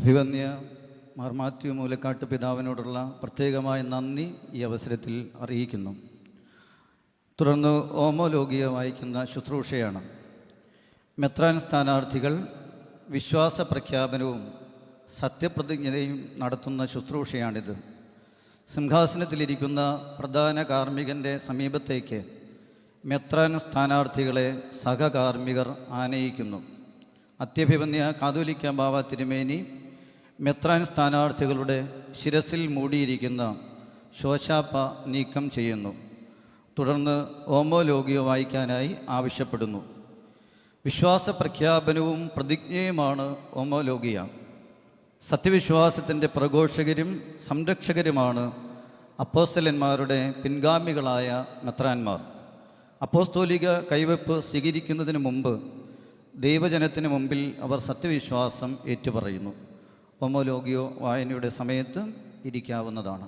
അഭിവന്യ മാർ മാത്യു മൂലക്കാട്ട് പിതാവിനോടുള്ള പ്രത്യേകമായ നന്ദി ഈ അവസരത്തിൽ അറിയിക്കുന്നു. തുടർന്ന് ഓമോലോഗിയ വായിക്കുന്ന ശുശ്രൂഷയാണ്. മെത്രാൻ സ്ഥാനാർത്ഥികൾ വിശ്വാസ പ്രഖ്യാപനവും സത്യപ്രതിജ്ഞയും നടത്തുന്ന ശുശ്രൂഷയാണിത്. സിംഹാസനത്തിലിരിക്കുന്ന പ്രധാന കാർമ്മികൻ്റെ സമീപത്തേക്ക് മെത്രാൻ സ്ഥാനാർത്ഥികളെ സഹകാർമ്മികർ ആനയിക്കുന്നു. അത്യഭിവന്യ കാതോലിക്ക ബാവ തിരുമേനി മെത്രാൻ സ്ഥാനാർത്ഥികളുടെ ശിരസിൽ മൂടിയിരിക്കുന്ന ശോശാപ്പ നീക്കം ചെയ്യുന്നു. തുടർന്ന് ഓമോലോഗിയോ വായിക്കാനായി ആവശ്യപ്പെടുന്നു. വിശ്വാസ പ്രഖ്യാപനവും പ്രതിജ്ഞയുമാണ് ഓമോലോഗിയ. സത്യവിശ്വാസത്തിൻ്റെ പ്രഘോഷകരും സംരക്ഷകരുമാണ് അപ്പോസ്തലന്മാരുടെ പിൻഗാമികളായ മെത്രാന്മാർ. അപ്പോസ്തോലിക കൈവെപ്പ് സ്വീകരിക്കുന്നതിന് മുമ്പ് ദൈവജനത്തിന് മുമ്പിൽ അവർ സത്യവിശ്വാസം ഏറ്റുപറയുന്നു. ഓമോലോഗിയോ വായനയുടെ സമയത്ത് ഇരിക്കാവുന്നതാണ്.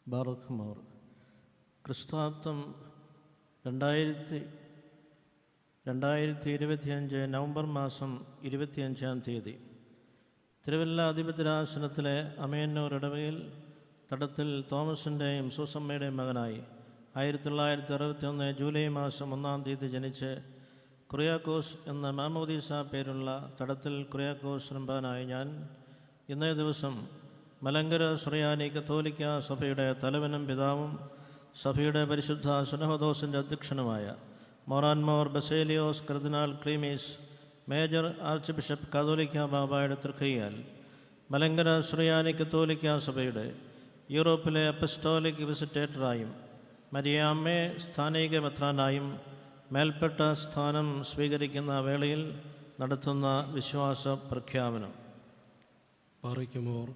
ബാറൂഖ് മോർ ക്രിസ്താബ്ദം 2025 നവംബർ മാസം 25-ാം തീയതി തിരുവല്ല അധിപതിരാസനത്തിലെ അമയന്നൂർ ഇടവകയിൽ തടത്തിൽ തോമസിൻ്റെയും സൂസമ്മയുടെയും മകനായി 1961 ജൂലൈ മാസം 1-ാം തീയതി ജനിച്ച് കുറിയാക്കോസ് എന്ന മാമോദീസ പേരുള്ള തടത്തിൽ കുറിയാക്കോസ് റമ്പാനായി ഞാൻ ഇന്നേ ദിവസം മലങ്കര സുറിയാനി കത്തോലിക്ക സഭയുടെ തലവനും പിതാവും സഭയുടെ പരിശുദ്ധ സുനഹദോസിൻ്റെ അധ്യക്ഷനുമായ മോറാൻമോർ ബസേലിയോസ് കർദിനാൾ ക്ലീമീസ് മേജർ ആർച്ച് ബിഷപ്പ് കാതോലിക്ക ബാബായുടെ തൃക്കൈയാൽ മലങ്കര സുറിയാനി കത്തോലിക്ക സഭയുടെ യൂറോപ്പിലെ അപ്പസ്റ്റോലിക് വിസിറ്റേറ്ററായും മരിയാമ്മേ സ്ഥാനിക മെത്രാനായും മേൽപ്പെട്ട സ്ഥാനം സ്വീകരിക്കുന്ന വേളയിൽ നടത്തുന്ന വിശ്വാസ പ്രഖ്യാപനം. പാറയ്ക്കുമോർ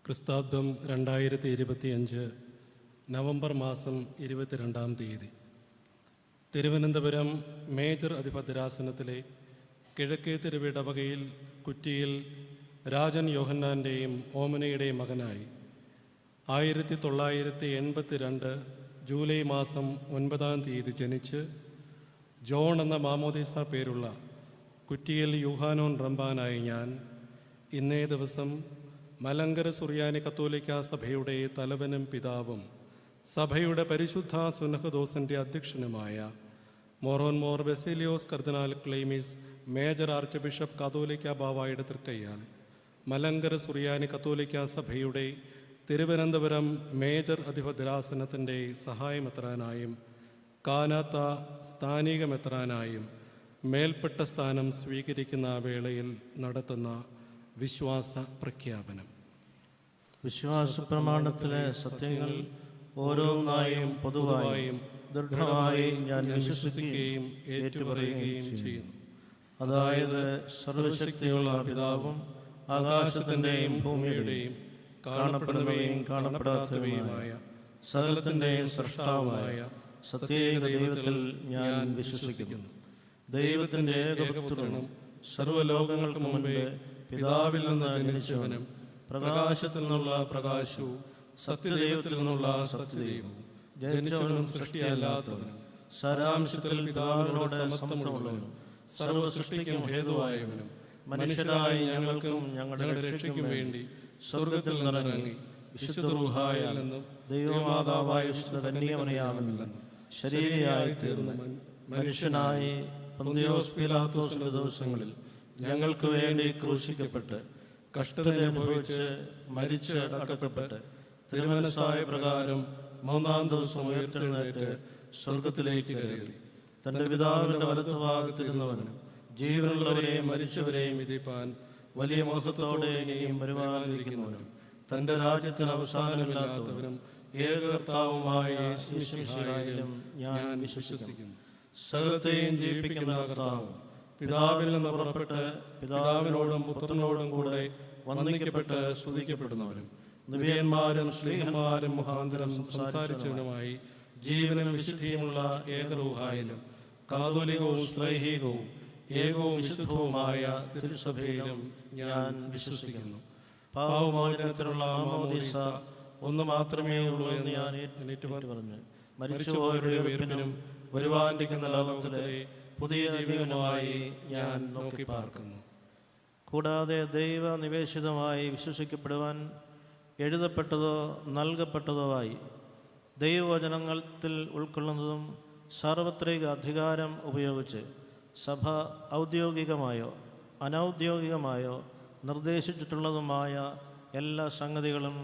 ക്രിസ്താബ്ദം 2025 നവംബർ മാസം 22-ാം തീയതി തിരുവനന്തപുരം മേജർ അധിപതിരാസനത്തിലെ കിഴക്കേ തിരുവിടവകയിൽ കുറ്റിയിൽ രാജൻ യോഹന്നാൻ്റെയും ഓമനയുടെയും മകനായി 1982 ജൂലൈ മാസം 9-ാം തീയതി ജനിച്ച് ജോൺ എന്ന മാമോദീസ പേരുള്ള കുറ്റിയിൽ യൂഹാനോൻ റമ്പാനായി ഞാൻ ഇന്നേ ദിവസം മലങ്കര സുറിയാനി കത്തോലിക്ക സഭയുടെ തലവനും പിതാവും സഭയുടെ പരിശുദ്ധ സുനഹദോസിൻ്റെ അധ്യക്ഷനുമായ മോറോൻമോർ ബസേലിയോസ് കർദിനാൾ ക്ലീമീസ് മേജർ ആർച്ച് ബിഷപ്പ് കാതോലിക്ക ബാവായുടെ തൃക്കൈയാൽ മലങ്കര സുറിയാനി കത്തോലിക്ക സഭയുടെ തിരുവനന്തപുരം മേജർ അധിപതിരാസനത്തിൻ്റെ സഹായമെത്രാനായും കാനാത്ത സ്ഥാനിക മെത്രാനായും മേൽപ്പെട്ട സ്ഥാനം സ്വീകരിക്കുന്ന വേളയിൽ നടത്തുന്ന വിശ്വാസ പ്രഖ്യാപനം. വിശ്വാസ പ്രമാണത്തിലെ സത്യങ്ങൾ ഓരോന്നായും പൊതുവായും ദൃഢമായും ഞാൻ വിശ്വസിക്കുകയും ഏറ്റുപറയുകയും ചെയ്യുന്നു. അതായത് സർവശക്തിയുള്ള പിതാവും ആകാശത്തിൻ്റെയും ഭൂമിയുടെയും കാണപ്പെടുന്നവയും കാണപ്പെടാത്തവയുമായ സകലത്തിൻ്റെയും സൃഷ്ടാവുമായ സത്യേക ദൈവത്തിൽ ഞാൻ വിശ്വസിക്കുന്നു. ദൈവത്തിൻ്റെ ഏകപുത്രനും സർവ്വലോകങ്ങൾക്ക് മുമ്പേ പിതാവിൽ നിന്ന് ജനിച്ചവനും പ്രകാശത്തിൽ നിന്നുള്ള പ്രകാശവും സത്യദൈവത്തിൽ നിന്നുള്ള സത്യദൈവവും ജനിച്ചവനും സൃഷ്ടിയല്ലാത്തവനും സാരാംശത്തിൽ പിതാവിനോട് സമത്വമുള്ളവനും സർവ്വ സൃഷ്ടിക്കും ഹേതുവായവനും മനുഷ്യരായ ഞങ്ങൾക്കും ഞങ്ങളുടെ രക്ഷയ്ക്കും വേണ്ടി സ്വർഗത്തിൽ നിന്നിറങ്ങി വിശുദ്ധ റൂഹായിൽ നിന്നും ദൈവമാതാവായ വിശുദ്ധ കന്യകമറിയാമെന്നും ശരീരിയായി തീർന്ന് മനുഷ്യനായി പൊന്തിയോസ് പീലാത്തോസിന്റെ ദിവസങ്ങളിൽ ഞങ്ങൾക്ക് വേണ്ടി ക്രൂശിക്കപ്പെട്ട് കഷ്ടത അനുഭവിച്ച് മരിച്ച് അടക്കപ്പെട്ട് തിരുമനസ്സായ പ്രകാരം 3-ാം ദിവസം ഉയർത്തെഴുന്നേറ്റ് സ്വർഗത്തിലേക്ക് കയറി തൻ്റെ പിതാവിൻ്റെ വലത്തുഭാഗത്തിരുന്നവനും ജീവനുള്ളവരെയും മരിച്ചവരെയും വിധിപ്പാൻ വലിയ മഹത്വത്തോടെ ഇനിയും വരുവാനിരിക്കുന്നവനും തന്റെ രാജ്യത്തിന് അവസാനമില്ലാത്തവനും ഏകകർത്താവുമായ യേശുമിശിഹായിലും ഞാൻ വിശ്വസിക്കുന്നു. സകലത്തെയും ജീവിപ്പിക്കുന്ന കർത്താവ്, പിതാവിൽ നിന്ന് പുറപ്പെട്ട് പിതാവിനോടും പുത്രനോടും കൂടെ വന്ദിക്കപ്പെട്ട് സ്തുതിക്കപ്പെടുന്നവനും നബിയന്മാരും ശ്ലീഹന്മാരും മുഖാന്തരം സംസാരിച്ചവനുമായി ജീവനും വിശുദ്ധിയുമുള്ള ഏകറൂഹായിലും കാതോലികവും ശ്രൈഹികവും ഏകവും വിശുദ്ധവുമായ തിരുസഭയിലും ഞാൻ വിശ്വസിക്കുന്നു. പാവമോചനത്തിനുള്ള മാമോദീസ ഒന്ന് മാത്രമേ ഉള്ളൂ എന്ന് ഞാൻ ഏറ്റു പറഞ്ഞു. മരിച്ചുപോയവരുടെ ഉയർപ്പിനും വരുവാനിരിക്കുന്ന ലോകത്തിലെ പുതിയ ജീവനുമായി ഞാൻ നോക്കി പാർക്കുന്നു. കൂടാതെ ദൈവനിവേശിതമായി വിശ്വസിക്കപ്പെടുവാൻ എഴുതപ്പെട്ടതോ നൽകപ്പെട്ടതോ ആയി ദൈവവചനത്തിൽ ഉൾക്കൊള്ളുന്നതും സാർവത്രിക അധികാരം ഉപയോഗിച്ച് സഭ ഔദ്യോഗികമായോ അനൗദ്യോഗികമായോ നിർദ്ദേശിച്ചിട്ടുള്ളതുമായ എല്ലാ സംഗതികളും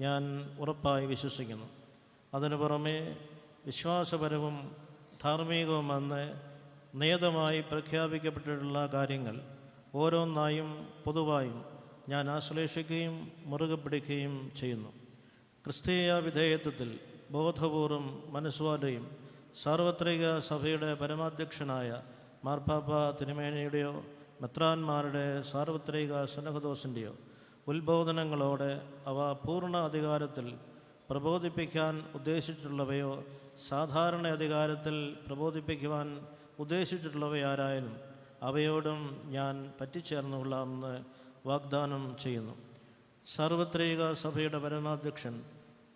ഞാൻ ഉറപ്പായി വിശ്വസിക്കുന്നു. അതിനു പുറമെ വിശ്വാസപരവും ധാർമ്മികവുമെന്ന് നിയതമായി പ്രഖ്യാപിക്കപ്പെട്ടിട്ടുള്ള കാര്യങ്ങൾ ഓരോന്നായും പൊതുവായും ഞാൻ ആശ്ലേഷിക്കുകയും മുറുകെ പിടിക്കുകയും ചെയ്യുന്നു. ക്രിസ്തീയ വിധേയത്വത്തിൽ ബോധപൂർവം മനസ്സുവാലെയും സാർവത്രിക സഭയുടെ പരമാധ്യക്ഷനായ മാർപ്പാപ്പ തിരുമേനിയുടെയോ മെത്രാന്മാരുടെ സാർവത്രിക സുനഹദോസിൻ്റെയോ ഉത്ബോധനങ്ങളോടെ അവ പൂർണ്ണ അധികാരത്തിൽ പ്രബോധിപ്പിക്കാൻ ഉദ്ദേശിച്ചിട്ടുള്ളവയോ സാധാരണ അധികാരത്തിൽ പ്രബോധിപ്പിക്കുവാൻ ഉദ്ദേശിച്ചിട്ടുള്ളവയാരായാലും അവയോടും ഞാൻ പറ്റിച്ചേർന്നുകൊള്ളാമെന്ന് വാഗ്ദാനം ചെയ്യുന്നു. സാർവത്രിക സഭയുടെ പരമാധ്യക്ഷൻ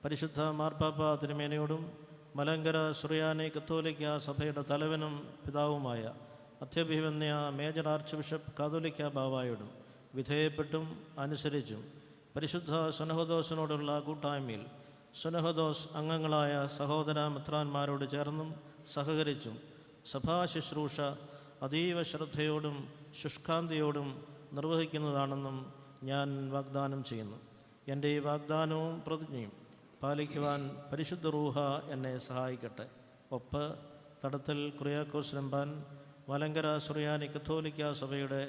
പരിശുദ്ധ മാർപ്പാപ്പ തിരുമേനിയോടും മലങ്കര സുറിയാനി കത്തോലിക്ക സഭയുടെ തലവനും പിതാവുമായ അത്യഭിവന്യ മേജർ ആർച്ച് ബിഷപ്പ് കാതോലിക്ക ബാവായോടും വിധേയപ്പെട്ടും അനുസരിച്ചും പരിശുദ്ധ സുനഹദോസിനോടുള്ള കൂട്ടായ്മയിൽ സുനഹദോസ് അംഗങ്ങളായ സഹോദര മെത്രാന്മാരോട് ചേർന്നും സഹകരിച്ചും സഭാശുശ്രൂഷ അതീവ ശ്രദ്ധയോടും ശുഷ്കാന്തിയോടും നിർവഹിക്കുന്നതാണെന്നും ഞാൻ വാഗ്ദാനം ചെയ്യുന്നു. എൻ്റെ ഈ വാഗ്ദാനവും പ്രതിജ്ഞയും പാലിക്കുവാൻ പരിശുദ്ധ റൂഹ എന്നെ സഹായിക്കട്ടെ. ഒപ്പ് തടത്തിൽ കുറിയാക്കോസ് രമ്പാൻ, മലങ്കര സുറിയാനി കത്തോലിക്ക സഭയുടെ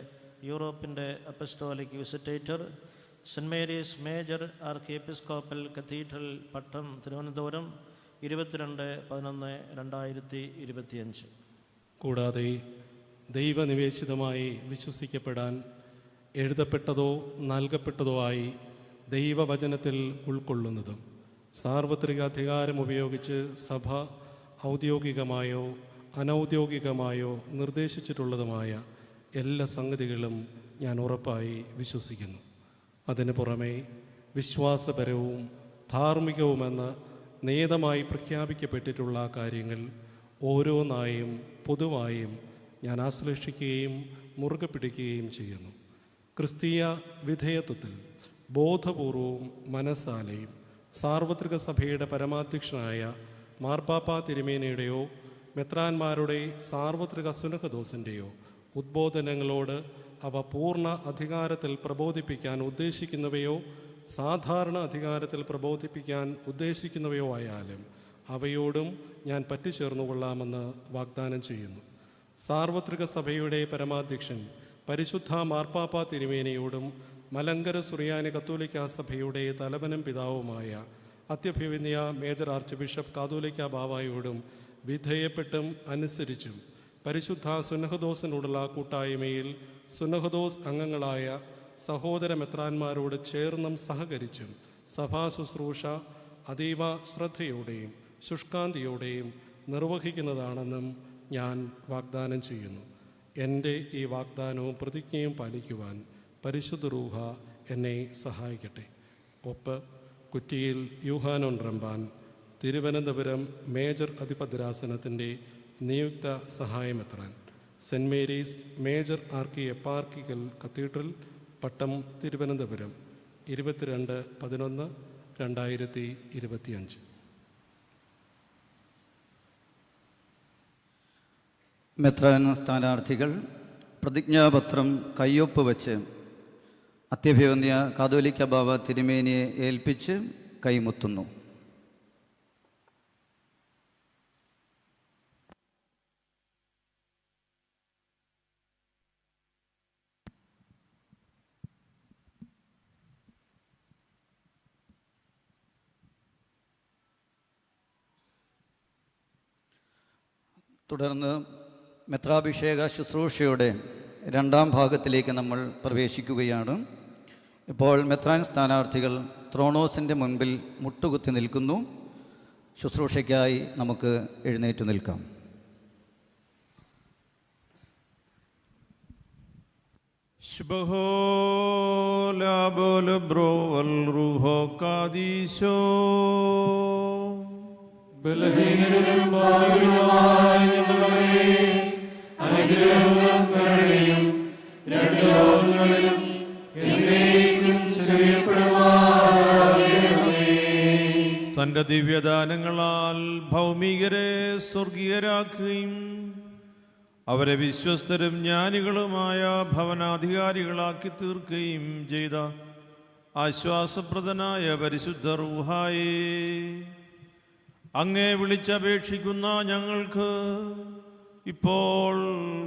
യൂറോപ്പിൻ്റെ apostolic visitator, Saint Mary's major archiepiscopal cathedral Pattom, Thiruvananthapuram, 22/11/2025. കൂടാതെ ദൈവനിവേശിതമായി വിശ്വസിക്കപ്പെടാൻ എഴുതപ്പെട്ടതോ നൽകപ്പെട്ടതോ ആയി ദൈവവചനത്തിൽ ഉൾക്കൊള്ളുന്നതും സാർവത്രിക അധികാരം ഉപയോഗിച്ച് സഭ ഔദ്യോഗികമായോ അനൗദ്യോഗികമായോ നിർദ്ദേശിച്ചിട്ടുള്ളതുമായ എല്ലാ സംഗതികളും ഞാൻ ഉറപ്പായി വിശ്വസിക്കുന്നു. അതിനു പുറമെ വിശ്വാസപരവും ധാർമ്മികവുമെന്ന് നിയതമായി പ്രഖ്യാപിക്കപ്പെട്ടിട്ടുള്ള കാര്യങ്ങൾ ഓരോന്നായും പൊതുവായും ഞാൻ ആശ്ലേഷിക്കുകയും മുറുകെ പിടിക്കുകയും ചെയ്യുന്നു. ക്രിസ്തീയ വിധേയത്വത്തിൽ ബോധപൂർവവും മനസ്സാലെയും സാർവത്രിക സഭയുടെ പരമാധ്യക്ഷനായ മാർപ്പാപ്പ തിരുമേനിയുടെയോ മെത്രാന്മാരുടെ സാർവത്രിക സുനഹദോസിൻ്റെയോ ഉദ്ബോധനങ്ങളോട് അവ പൂർണ്ണ അധികാരത്തിൽ പ്രബോധിപ്പിക്കാൻ ഉദ്ദേശിക്കുന്നവയോ സാധാരണ അധികാരത്തിൽ പ്രബോധിപ്പിക്കാൻ ഉദ്ദേശിക്കുന്നവയോ ആയാലും അവയോടും ഞാൻ പറ്റിച്ചേർന്നുകൊള്ളാമെന്ന് വാഗ്ദാനം ചെയ്യുന്നു. സാർവത്രിക സഭയുടെ പരമാധ്യക്ഷൻ പരിശുദ്ധ മാർപ്പാപ്പ തിരുമേനിയോടും മലങ്കര സുറിയാനി കത്തോലിക്ക സഭയുടെ തലവനും പിതാവുമായ അത്യഭിവന്യ മേജർ ആർച്ച് ബിഷപ്പ് കാതോലിക്ക ബാവായോടും വിധേയപ്പെട്ടും അനുസരിച്ചും പരിശുദ്ധ സുനഹദോസിനോടുള്ള കൂട്ടായ്മയിൽ സുനഹദോസ് അംഗങ്ങളായ സഹോദര മെത്രാന്മാരോട് ചേർന്നും സഹകരിച്ചും സഭാ ശുശ്രൂഷ അതീവ ശ്രദ്ധയോടെയും ശുഷ്കാന്തിയോടെയും നിർവഹിക്കുന്നതാണെന്നും ഞാൻ വാഗ്ദാനം ചെയ്യുന്നു. എൻ്റെ ഈ വാഗ്ദാനവും പ്രതിജ്ഞയും പാലിക്കുവാൻ പരിശുദ്ധ റൂഹ എന്നെ സഹായിക്കട്ടെ. ഒപ്പ് കുറ്റിയിൽ യൂഹാനോൻ റമ്പാൻ, തിരുവനന്തപുരം മേജർ അധിപദ്രാസനത്തിൻ്റെ നിയുക്ത സഹായമെത്രാൻ, cent Mary's major ആർക്കി എപ്പാർക്കിക്കൽ cathedral Pattom, Thiruvananthapuram, 22/11/2025. മെത്രാൻ സ്ഥാനാർത്ഥികൾ പ്രതിജ്ഞാപത്രം കയ്യൊപ്പ് വച്ച് അത്യഭിവന്യ കാതോലിക്ക ബാവ തിരുമേനിയെ ഏൽപ്പിച്ച് കൈമുത്തുന്നു. തുടർന്ന് മെത്രാഭിഷേക ശുശ്രൂഷയുടെ രണ്ടാം ഭാഗത്തിലേക്ക് നമ്മൾ പ്രവേശിക്കുകയാണ്. ഇപ്പോൾ മെത്രാൻ സ്ഥാനാർത്ഥികൾ ത്രോണോസിൻ്റെ മുൻപിൽ മുട്ടുകുത്തി നിൽക്കുന്നു. ശുശ്രൂഷയ്ക്കായി നമുക്ക് എഴുന്നേറ്റ് നിൽക്കാം. തന്റെ ദിവ്യദാനങ്ങളാൽ ഭൗമികരെ സ്വർഗീയരാക്കുകയും അവരെ വിശ്വസ്തരും ജ്ഞാനികളുമായ ഭവനാധികാരികളാക്കി തീർക്കുകയും ചെയ്ത ആശ്വാസപ്രദനായ പരിശുദ്ധ റൂഹായേ, അങ്ങേ വിളിച്ചപേക്ഷിക്കുന്ന ഞങ്ങൾക്ക് ഇപ്പോൾ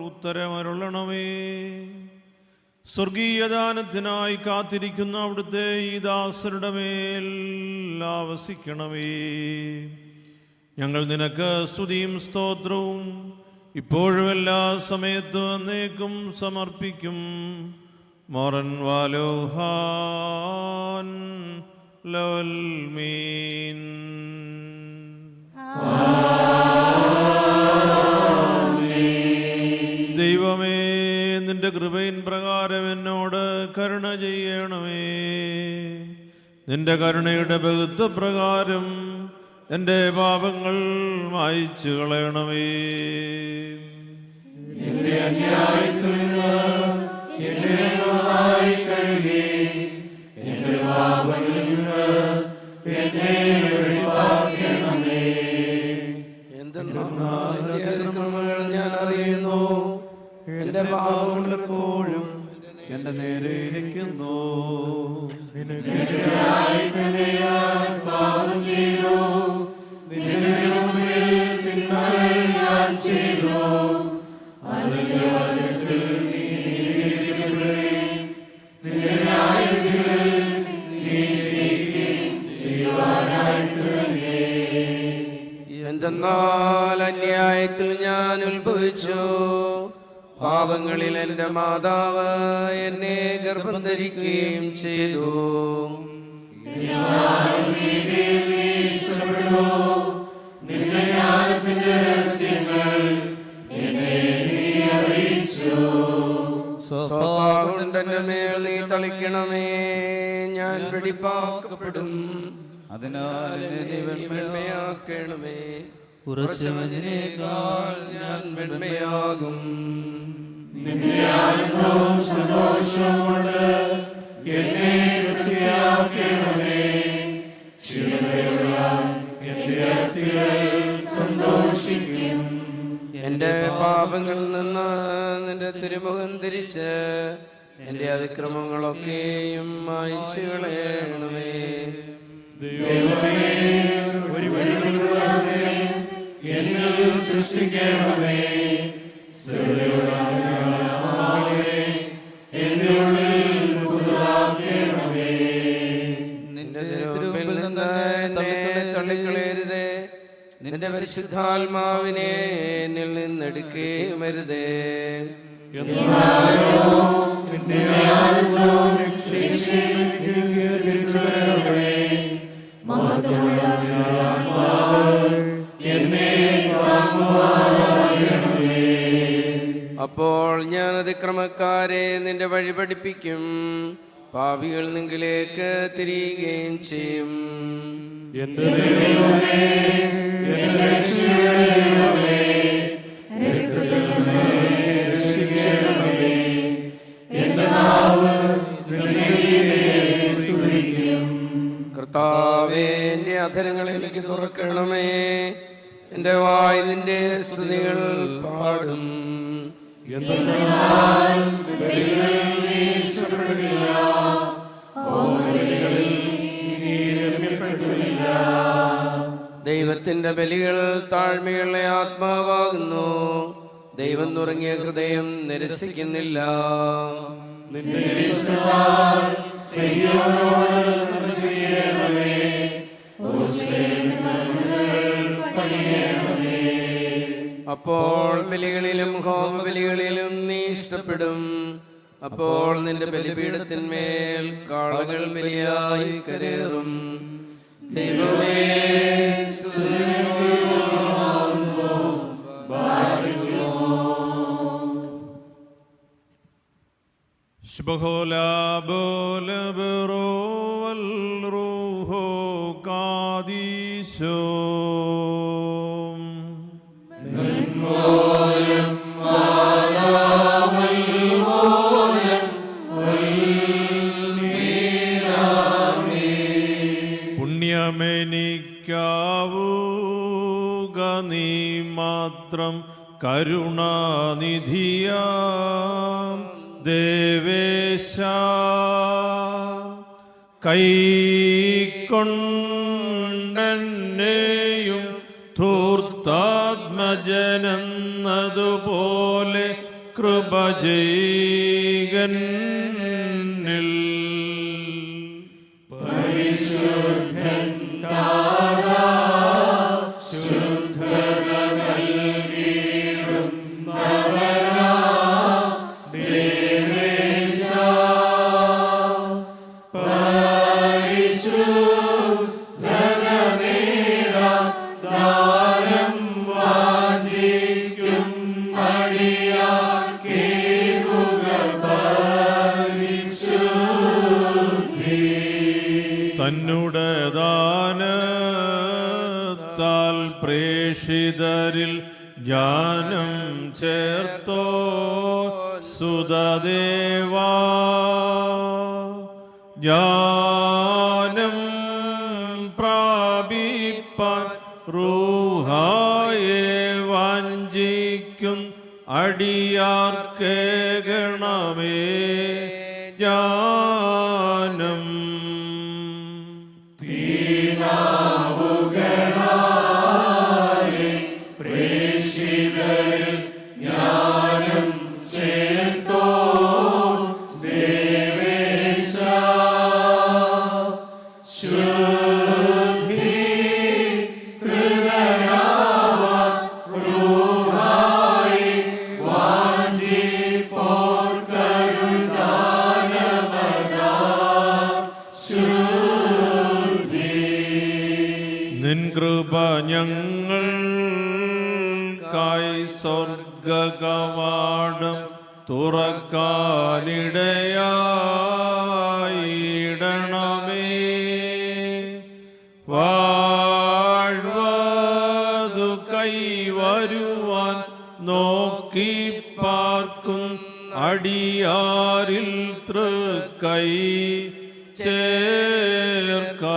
ഉത്തരമരുളണമേ. സ്വർഗീയദാനത്തിനായി കാത്തിരിക്കുന്ന അവിടുത്തെ ഈ ദാസരുടെ മേൽ ആവസിക്കണമേ. ഞങ്ങൾ നിനക്ക് സ്തുതിയും സ്തോത്രവും ഇപ്പോഴും എല്ലാ സമയത്തും എന്നേക്കും സമർപ്പിക്കും. മോറൻ വാലോഹാൻ ലോൽമീൻ. ദൈവമേ, നിന്റെ കൃപയിൻ പ്രകാരം എന്നോട് കരുണ ചെയ്യണമേ. നിന്റെ കരുണയുടെ ബഹുത്വപ്രകാരം എൻ്റെ പാപങ്ങൾ മായ്ച്ചു കളയണമേ. അതിക്രമങ്ങൾ ഞാൻ അറിയുന്നു, എന്റെ പാപങ്ങൾ എപ്പോഴും എന്റെ നേരെ ഇരിക്കുന്നു. എന്തെന്നാൽ അന്യായത്തിൽ ഞാൻ ഉത്ഭവിച്ചു, പാപങ്ങളിൽ എൻ്റെ മാതാവ് എന്നെ ഗർഭം ധരിക്കുകയും ചെയ്തു. സ്വഭാവം എൻ്റെ മേൽ നീ തളിക്കണമേ, ഞാൻ വെടിപ്പാക്കപ്പെടും. അതിനാൽ എന്നെ വെണ്മയാക്കണമേ, ഉറച്ചവനേക്കാൾ ഞാൻ വെണ്മയാകും. സന്തോഷമുണ്ട് എന്നെ വൃത്തിയാക്കണമേ, സന്തോഷിക്കും. എന്റെ പാപങ്ങളിൽ നിന്ന് നിന്റെ തിരുമുഖം തിരിച്ച് എന്റെ അതിക്രമങ്ങളൊക്കെയും മായ്ച്ചു കളയണമേ. സൃഷ്ടിക്കണമേ, നിന്റെ തിരുമുമ്പിൽ നിന്ന് എന്നെ തള്ളിക്കളയരുതേ, നിന്റെ പരിശുദ്ധാത്മാവിനെ എന്നിൽ നിന്നെടുക്കുകയുമരുതേ. അപ്പോൾ ഞാൻ അതിക്രമക്കാരെ നിന്റെ വഴി പഠിപ്പിക്കും, പാപികൾ നിങ്കിലേക്ക് തിരിയുകയും ചെയ്യും. കർത്താവേ, എന്റെ അധരങ്ങൾ എനിക്ക് തുറക്കണമേ, എന്റെ വായ് നിന്റെ സ്തുതികൾ പാടും. ദൈവത്തിന്റെ ബലികൾ താഴ്മയുള്ള ആത്മാവാകുന്നു, ദൈവം നുറങ്ങിയ ഹൃദയം നിരസിക്കുന്നില്ല. അപ്പോൾ ബലികളിലും ഹോമബലികളിലും നീ ഇഷ്ടപ്പെടും. അപ്പോൾ നിന്റെ ബലിപീഠത്തിന്മേൽ കാളകൾ ബലിയായി കരേറും. ദൈവമേ ശുഭഹോലാ ബോലബറോ വൽറൂഹോ കാദീശോ പുണ്യമെനിക്കാവുക നീ മാത്രം കരുണാനിധിയാം ദേവേശ കൈക്കൊണ്ടെന്നെയും ധൂർത്താത്മജനെന്നതുപോലെ കൃപ ചെയ്കന്നിൽ. തന്നുടെ ദാനത്താൽ പ്രേഷിതരിൽ ജ്ഞാനം ചേർത്തോ സുതദേവാ, ജ്ഞാനം പ്രാപിപ്പാൻ റൂഹായെ വാഞ്ചിക്കും അടിയാർക്കേകണമേ ജ്ഞാനം. നിൻ കൃപ ഞങ്ങൾക്കായി സ്വർഗകവാടം തുറക്കാനിടയായിടണമേ. വാഴ്വതു കൈവരുവാൻ നോക്കി പാർക്കും അടിയാരിൽ തൃക്കൈ ചേർക്കാം.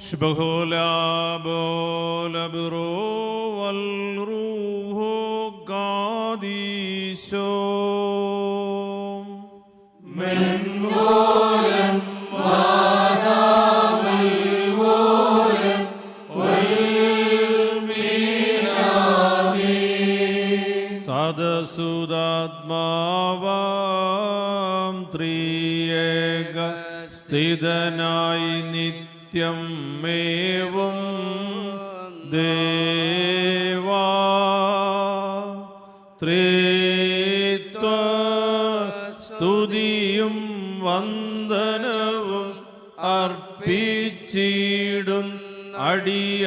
ശുഭഹോലാ ബോലബറോ വൽറൂഹോ കാദീശോ തദസുതാത്മാവാം ത്രിയേക സ്ഥിതനായി നിത്യം മേവും ദേവാ, ത്രിത്വ സ്തുതിയും വന്ദനവും അർപ്പിച്ചിടും അടിയാരങ്ങേക്കായി.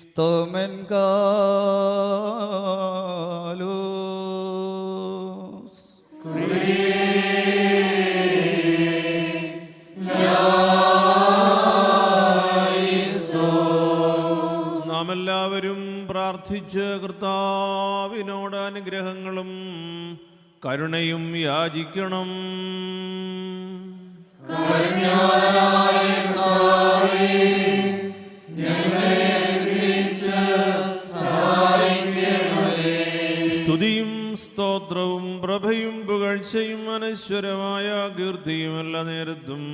സ്തോമൻ നാം എല്ലാവരും പ്രാർത്ഥിച്ച് കർത്താവിനോട് അനുഗ്രഹങ്ങളും കരുണയും യാചിക്കണം. സ്തുതിയും സ്തോത്രവും പ്രഭയും പുകഴ്ചയും അനശ്വരമായ കീർത്തിയും എല്ലാ നേരത്തും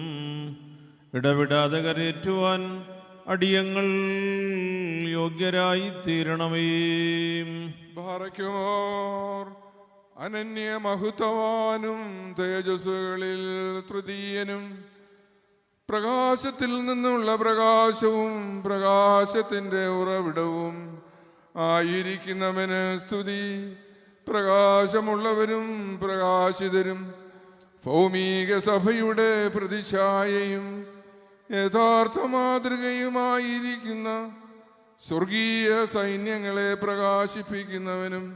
ഇടവിടാതെ കരയേറ്റുവാൻ അടിയങ്ങൾ യോഗ്യരായി തീരണമേ. ബാറയ്ക്കുമോർ അനന്യ മഹത്വവാനും തേജസ്സുകളിൽ തൃതീയനും പ്രകാശത്തിൽ നിന്നുള്ള പ്രകാശവും പ്രകാശത്തിൻ്റെ ഉറവിടവും ആയിരിക്കുന്നവന് സ്തുതി. പ്രകാശമുള്ളവരും പ്രകാശിതരും ഭൗമിക സഭയുടെ പ്രതിച്ഛായയും യഥാർത്ഥ മാതൃകയുമായിരിക്കുന്ന സ്വർഗീയ സൈന്യങ്ങളെ പ്രകാശിപ്പിക്കുന്നവനും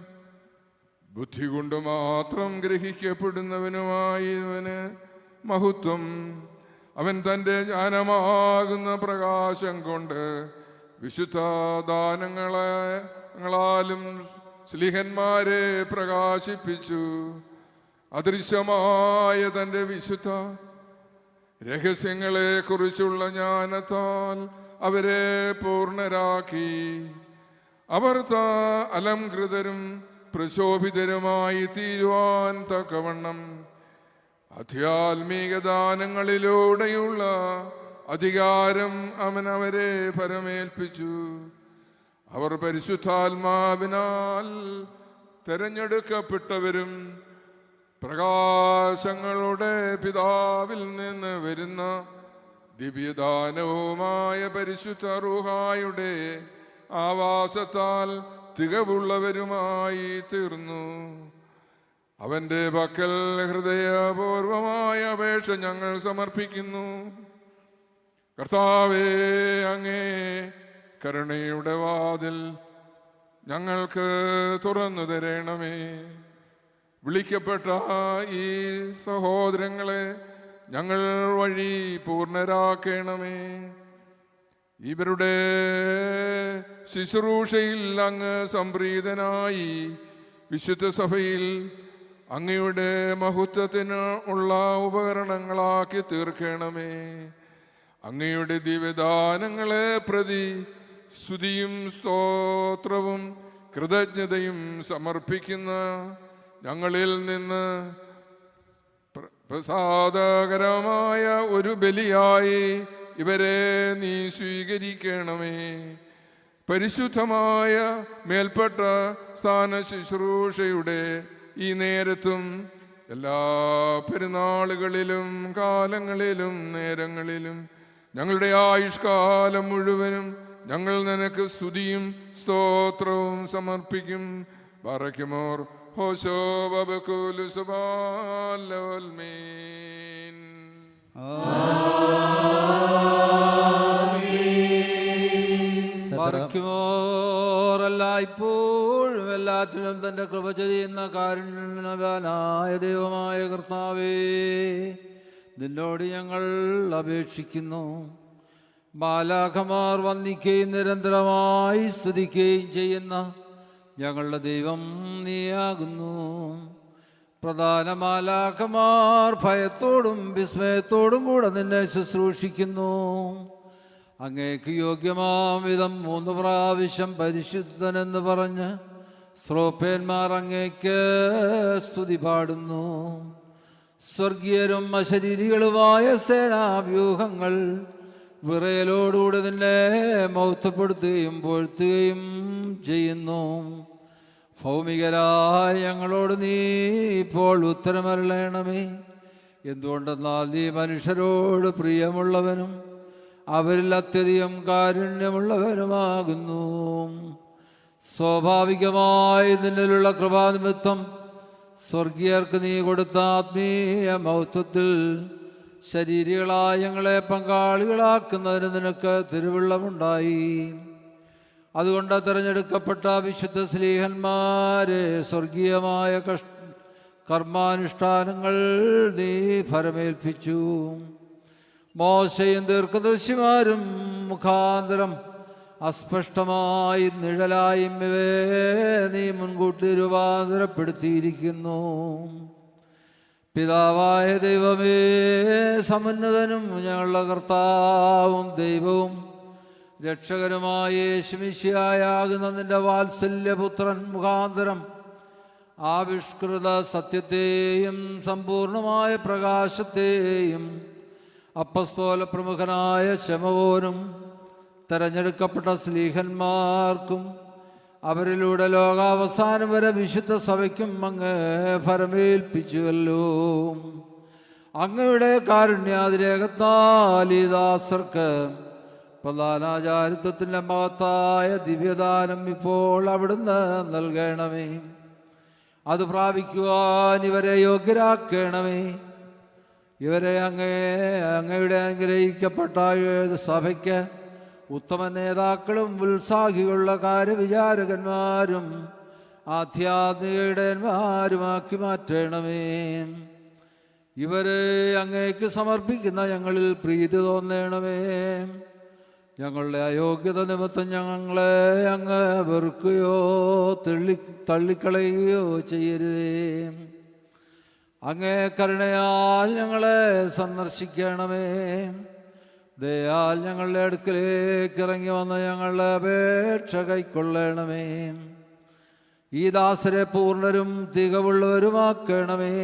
ബുദ്ധി കൊണ്ട് മാത്രം ഗ്രഹിക്കപ്പെടുന്നവനുമായവന് മഹത്വം. അവൻ തൻ്റെ ജ്ഞാനമാകുന്ന പ്രകാശം കൊണ്ട് വിശുദ്ധ ദാനങ്ങളാലും ശ്ലീഹന്മാരെ പ്രകാശിപ്പിച്ചു. അദൃശ്യമായ തൻ്റെ വിശുദ്ധ രഹസ്യങ്ങളെ കുറിച്ചുള്ള ജ്ഞാനത്താൽ അവരെ പൂർണ്ണരാക്കി. അവർ അലംകൃതരും പ്രശോഭിതരുമായി തീരുവാൻ തക്കവണ്ണം ആധ്യാത്മിക ദാനങ്ങളിലൂടെയുള്ള അധികാരം അവൻ അവരെ പരമേൽപ്പിച്ചു. അവർ പരിശുദ്ധാത്മാവിനാൽ തെരഞ്ഞെടുക്കപ്പെട്ടവരും പ്രകാശങ്ങളുടെ പിതാവിൽ നിന്ന് വരുന്ന ദിവ്യദാനവുമായ പരിശുദ്ധ റൂഹായുടെ ആവാസത്താൽ തികവുള്ളവരുമായി തീർന്നു. അവൻ്റെ പക്കൽ ഹൃദയപൂർവമായ അപേക്ഷ ഞങ്ങൾ സമർപ്പിക്കുന്നു. കർത്താവേ, അങ്ങേ കരുണയുടെ വാതിൽ ഞങ്ങൾക്ക് തുറന്നു തരണമേ. വിളിക്കപ്പെട്ട ഈ സഹോദരങ്ങളെ ഞങ്ങൾ വഴി പൂർണ്ണരാക്കണമേ. ഇവരുടെ ശുശ്രൂഷയിൽ അങ്ങ് സംപ്രീതനായി വിശുദ്ധ സഭയിൽ അങ്ങയുടെ മഹത്വത്തിന് ഉള്ള ഉപകരണങ്ങളാക്കി തീർക്കണമേ. അങ്ങയുടെ ദിവ്യദാനങ്ങളെ പ്രതി സ്തുതിയും സ്തോത്രവും കൃതജ്ഞതയും സമർപ്പിക്കുന്ന ഞങ്ങളിൽ നിന്ന് പ്രസാദകരമായ ഒരു ബലിയായി ഇവരെ നീ സ്വീകരിക്കണമേ. പരിശുദ്ധമായ മേൽപ്പെട്ട സ്ഥാന ശുശ്രൂഷയുടെ ഈ നേരത്തും എല്ലാ പെരുന്നാളുകളിലും കാലങ്ങളിലും നേരങ്ങളിലും ഞങ്ങളുടെ ആയുഷ്കാലം മുഴുവനും ഞങ്ങൾ നിനക്ക് സ്തുതിയും സ്തോത്രവും സമർപ്പിക്കും. ബാറയ്ക്കുമോർ ഹോശോ ബബകുലു സുബാലോൽമീൻ. എല്ലായ്പ്പോഴും എല്ലാത്തിനും തൻ്റെ കൃപ ചെയ്യുന്ന കാരുണ്യവാനായ ദൈവമായ കർത്താവേ, നിന്നോട് ഞങ്ങൾ അപേക്ഷിക്കുന്നു. മാലാഖമാർ വന്ദിക്കുകയും നിരന്തരമായി സ്തുതിക്കുകയും ചെയ്യുന്ന ഞങ്ങളുടെ ദൈവം നീയാകുന്നു. പ്രധാന മാലാഖമാർ ഭയത്തോടും വിസ്മയത്തോടും കൂടെ നിന്നെ ശുശ്രൂഷിക്കുന്നു. അങ്ങേക്ക് യോഗ്യമാം വിധം 3 പ്രാവശ്യം പരിശുദ്ധനെന്ന് പറഞ്ഞ് ശ്രോപ്പേന്മാർ അങ്ങേക്ക് സ്തുതി പാടുന്നു. സ്വർഗീയരും അശരീരികളുമായ സേനാവ്യൂഹങ്ങൾ വിറയലോടുകൂടി നിന്നെ മൗത്തപ്പെടുത്തുകയും പൊഴുത്തുകയും ചെയ്യുന്നു. ഭൗമികരായ ഞങ്ങളോട് നീ ഇപ്പോൾ ഉത്തരമരുളണമേ. എന്തുകൊണ്ടെന്നാൽ നീ മനുഷ്യരോട് പ്രിയമുള്ളവനും അവരിൽ അത്യധികം കാരുണ്യമുള്ളവരുമാകുന്നു. സ്വാഭാവികമായി നിന്നിലുള്ള കൃപാനിമിത്തം സ്വർഗീയർക്ക് നീ കൊടുത്ത ആത്മീയ മഹത്വത്തിൽ ശരീരികളായ ഞങ്ങളെ പങ്കാളികളാക്കുന്നതിന് നിനക്ക് തിരുവുള്ളമുണ്ടായി. അതുകൊണ്ട് തിരഞ്ഞെടുക്കപ്പെട്ട വിശുദ്ധ ശ്ലീഹന്മാരെ സ്വർഗീയമായ കർമാനുഷ്ഠാനങ്ങൾ നീ ഫലമേൽപ്പിച്ചു. മോശയും ദീർഘദർശിമാരും മുഖാന്തരം അസ്പഷ്ടമായും നിഴലായും ഇവയെ നീ മുൻകൂട്ടി രൂപാന്തരപ്പെടുത്തിയിരിക്കുന്നു. പിതാവായ ദൈവമേ, സമുന്നതനും ഞങ്ങളുടെ കർത്താവും ദൈവവും രക്ഷകനുമായ യേശുമിശിഹായാകുന്ന നിന്റെ വാത്സല്യപുത്രൻ മുഖാന്തരം ആവിഷ്കൃത സത്യത്തെയും സമ്പൂർണമായ പ്രകാശത്തെയും അപ്പസ്തോല പ്രമുഖനായ ശമവോനും തെരഞ്ഞെടുക്കപ്പെട്ട സ്ലീഹന്മാർക്കും അവരിലൂടെ ലോകാവസാനം വരെ വിശുദ്ധ സഭയ്ക്കും അങ്ങ് ഫലമേൽപ്പിച്ചുവല്ലോ. അങ്ങയുടെ കാരുണ്യാതിരേകത്താൽ ഈ ദാസർക്ക് പ്രധാനാചാരിത്വത്തിൻ്റെ മഹത്തായ ദിവ്യദാനം ഇപ്പോൾ അവിടുന്ന് നൽകണമേ. അത് പ്രാപിക്കുവാൻ ഇവരെ യോഗ്യരാക്കണമേ. ഇവരെ അങ്ങയുടെ അനുഗ്രഹിക്കപ്പെട്ട സഭയ്ക്ക് ഉത്തമ നേതാക്കളും ഉത്സാഹികളുള്ള കാര്യവിചാരകന്മാരും ആധ്യാത്മിക ഇടയന്മാരുമാക്കി മാറ്റണമേ. ഇവരെ അങ്ങേക്ക് സമർപ്പിക്കുന്ന ഞങ്ങളിൽ പ്രീതി തോന്നണമേ. ഞങ്ങളുടെ അയോഗ്യത നിമിത്തം ഞങ്ങളെ അങ്ങ് വെറുക്കുകയോ തള്ളിക്കളയുകയോ ചെയ്യരുതേ. അങ്ങേ കരുണയാൽ ഞങ്ങളെ സന്ദർശിക്കണമേ. ദയാൽ ഞങ്ങളുടെ അടുക്കലേക്ക് ഇറങ്ങി വന്ന ഞങ്ങളുടെ അപേക്ഷ കൈക്കൊള്ളണമേ. ഈ ദാസരെ പൂർണ്ണരും തികവുള്ളവരുമാക്കണമേ.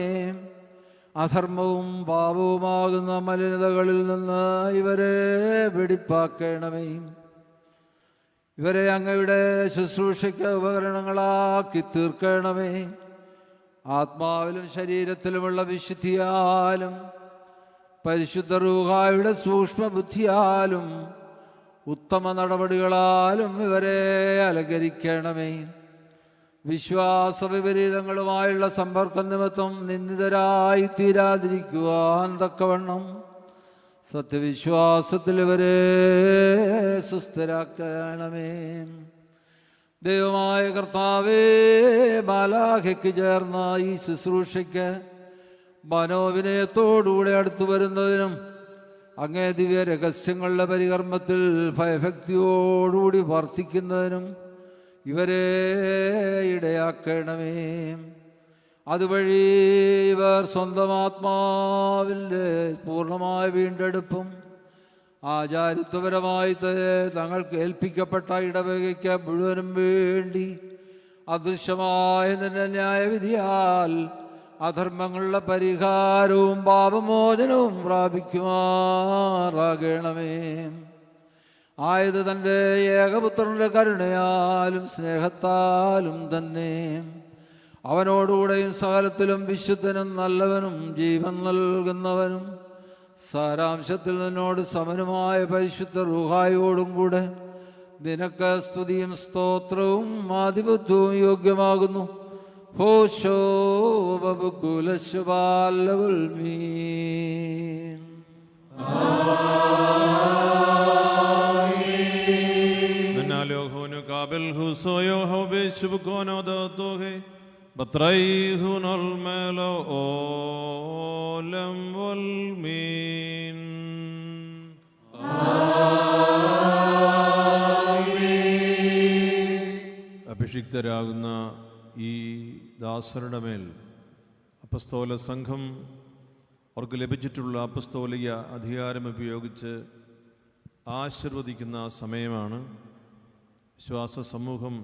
അധർമ്മവും പാപവുമാകുന്ന മലിനതകളിൽ നിന്ന് ഇവരെ വെടിപ്പാക്കണമേ. ഇവരെ അങ്ങയുടെ ശുശ്രൂഷയ്ക്ക് ഉപകരണങ്ങളാക്കി തീർക്കണമേ. ആത്മാവിലും ശരീരത്തിലുമുള്ള വിശുദ്ധിയാലും പരിശുദ്ധ റൂഹായുടെ സൂക്ഷ്മബുദ്ധിയാലും ഉത്തമ നടപടികളാലും ഇവരെ അലങ്കരിക്കണമേ. വിശ്വാസ വിപരീതങ്ങളുമായുള്ള സമ്പർക്കം നിമിത്തം നിന്ദിതരായി തീരാതിരിക്കുവാൻ തക്കവണ്ണം സത്യവിശ്വാസത്തിൽ ഇവരെ സുസ്ഥരാക്കണമേ. ദൈവമായ കർത്താവേ, മാലാഖയ്ക്ക് ചേർന്ന ഈ ശുശ്രൂഷയ്ക്ക് മനോവിനയത്തോടുകൂടെ അടുത്തു വരുന്നതിനും അങ്ങേ ദിവ്യ രഹസ്യങ്ങളുടെ പരികർമ്മത്തിൽ ഭയഭക്തിയോടുകൂടി വർദ്ധിക്കുന്നതിനും ഇവരെ ഇടയാക്കണമേ. അതുവഴി ഇവർ സ്വന്തം ആത്മാവിൻ്റെ പൂർണ്ണമായ വീണ്ടെടുപ്പും ആചാരിത്വപരമായി തങ്ങൾക്ക് ഏൽപ്പിക്കപ്പെട്ട ഇടവകയ്ക്ക് മുഴുവനും വേണ്ടി അദൃശ്യമായ നിന്റെ ന്യായവിധിയാൽ അധർമ്മങ്ങളുടെ പരിഹാരവും പാപമോചനവും പ്രാപിക്കുമാറാകണമേ. ആയത് തൻ്റെ ഏകപുത്രൻ്റെ കരുണയാലും സ്നേഹത്താലും തന്നെ അവനോടുകൂടെയും സകലത്തിലും വിശുദ്ധനും നല്ലവനും ജീവൻ നൽകുന്നവനും സാരാംശത്തിൽ നിന്നോട് സമനുമായ പരിശുദ്ധ റൂഹായോടും കൂടെ നിനക്ക് സ്തുതിയും സ്തോത്രവും ആധിപത്യവും യോഗ്യമാകുന്നു. ഹോശോ ബബുകുലശുബാലവുൽ മീൻ. قابل حسويو هو بشبكونو دوتوه بطريهن الملو أولم والمين അഭിഷിക്തരാകുന്ന ഈ ദാസരുടെ മേൽ അപ്പസ്തോല സംഘം അവർക്ക് ലഭിച്ചിട്ടുള്ള അപ്പസ്തോലിക അധികാരം ഉപയോഗിച്ച് ആശീർവദിക്കുന്ന സമയമാണ്. വിശ്വാസ സമൂഹം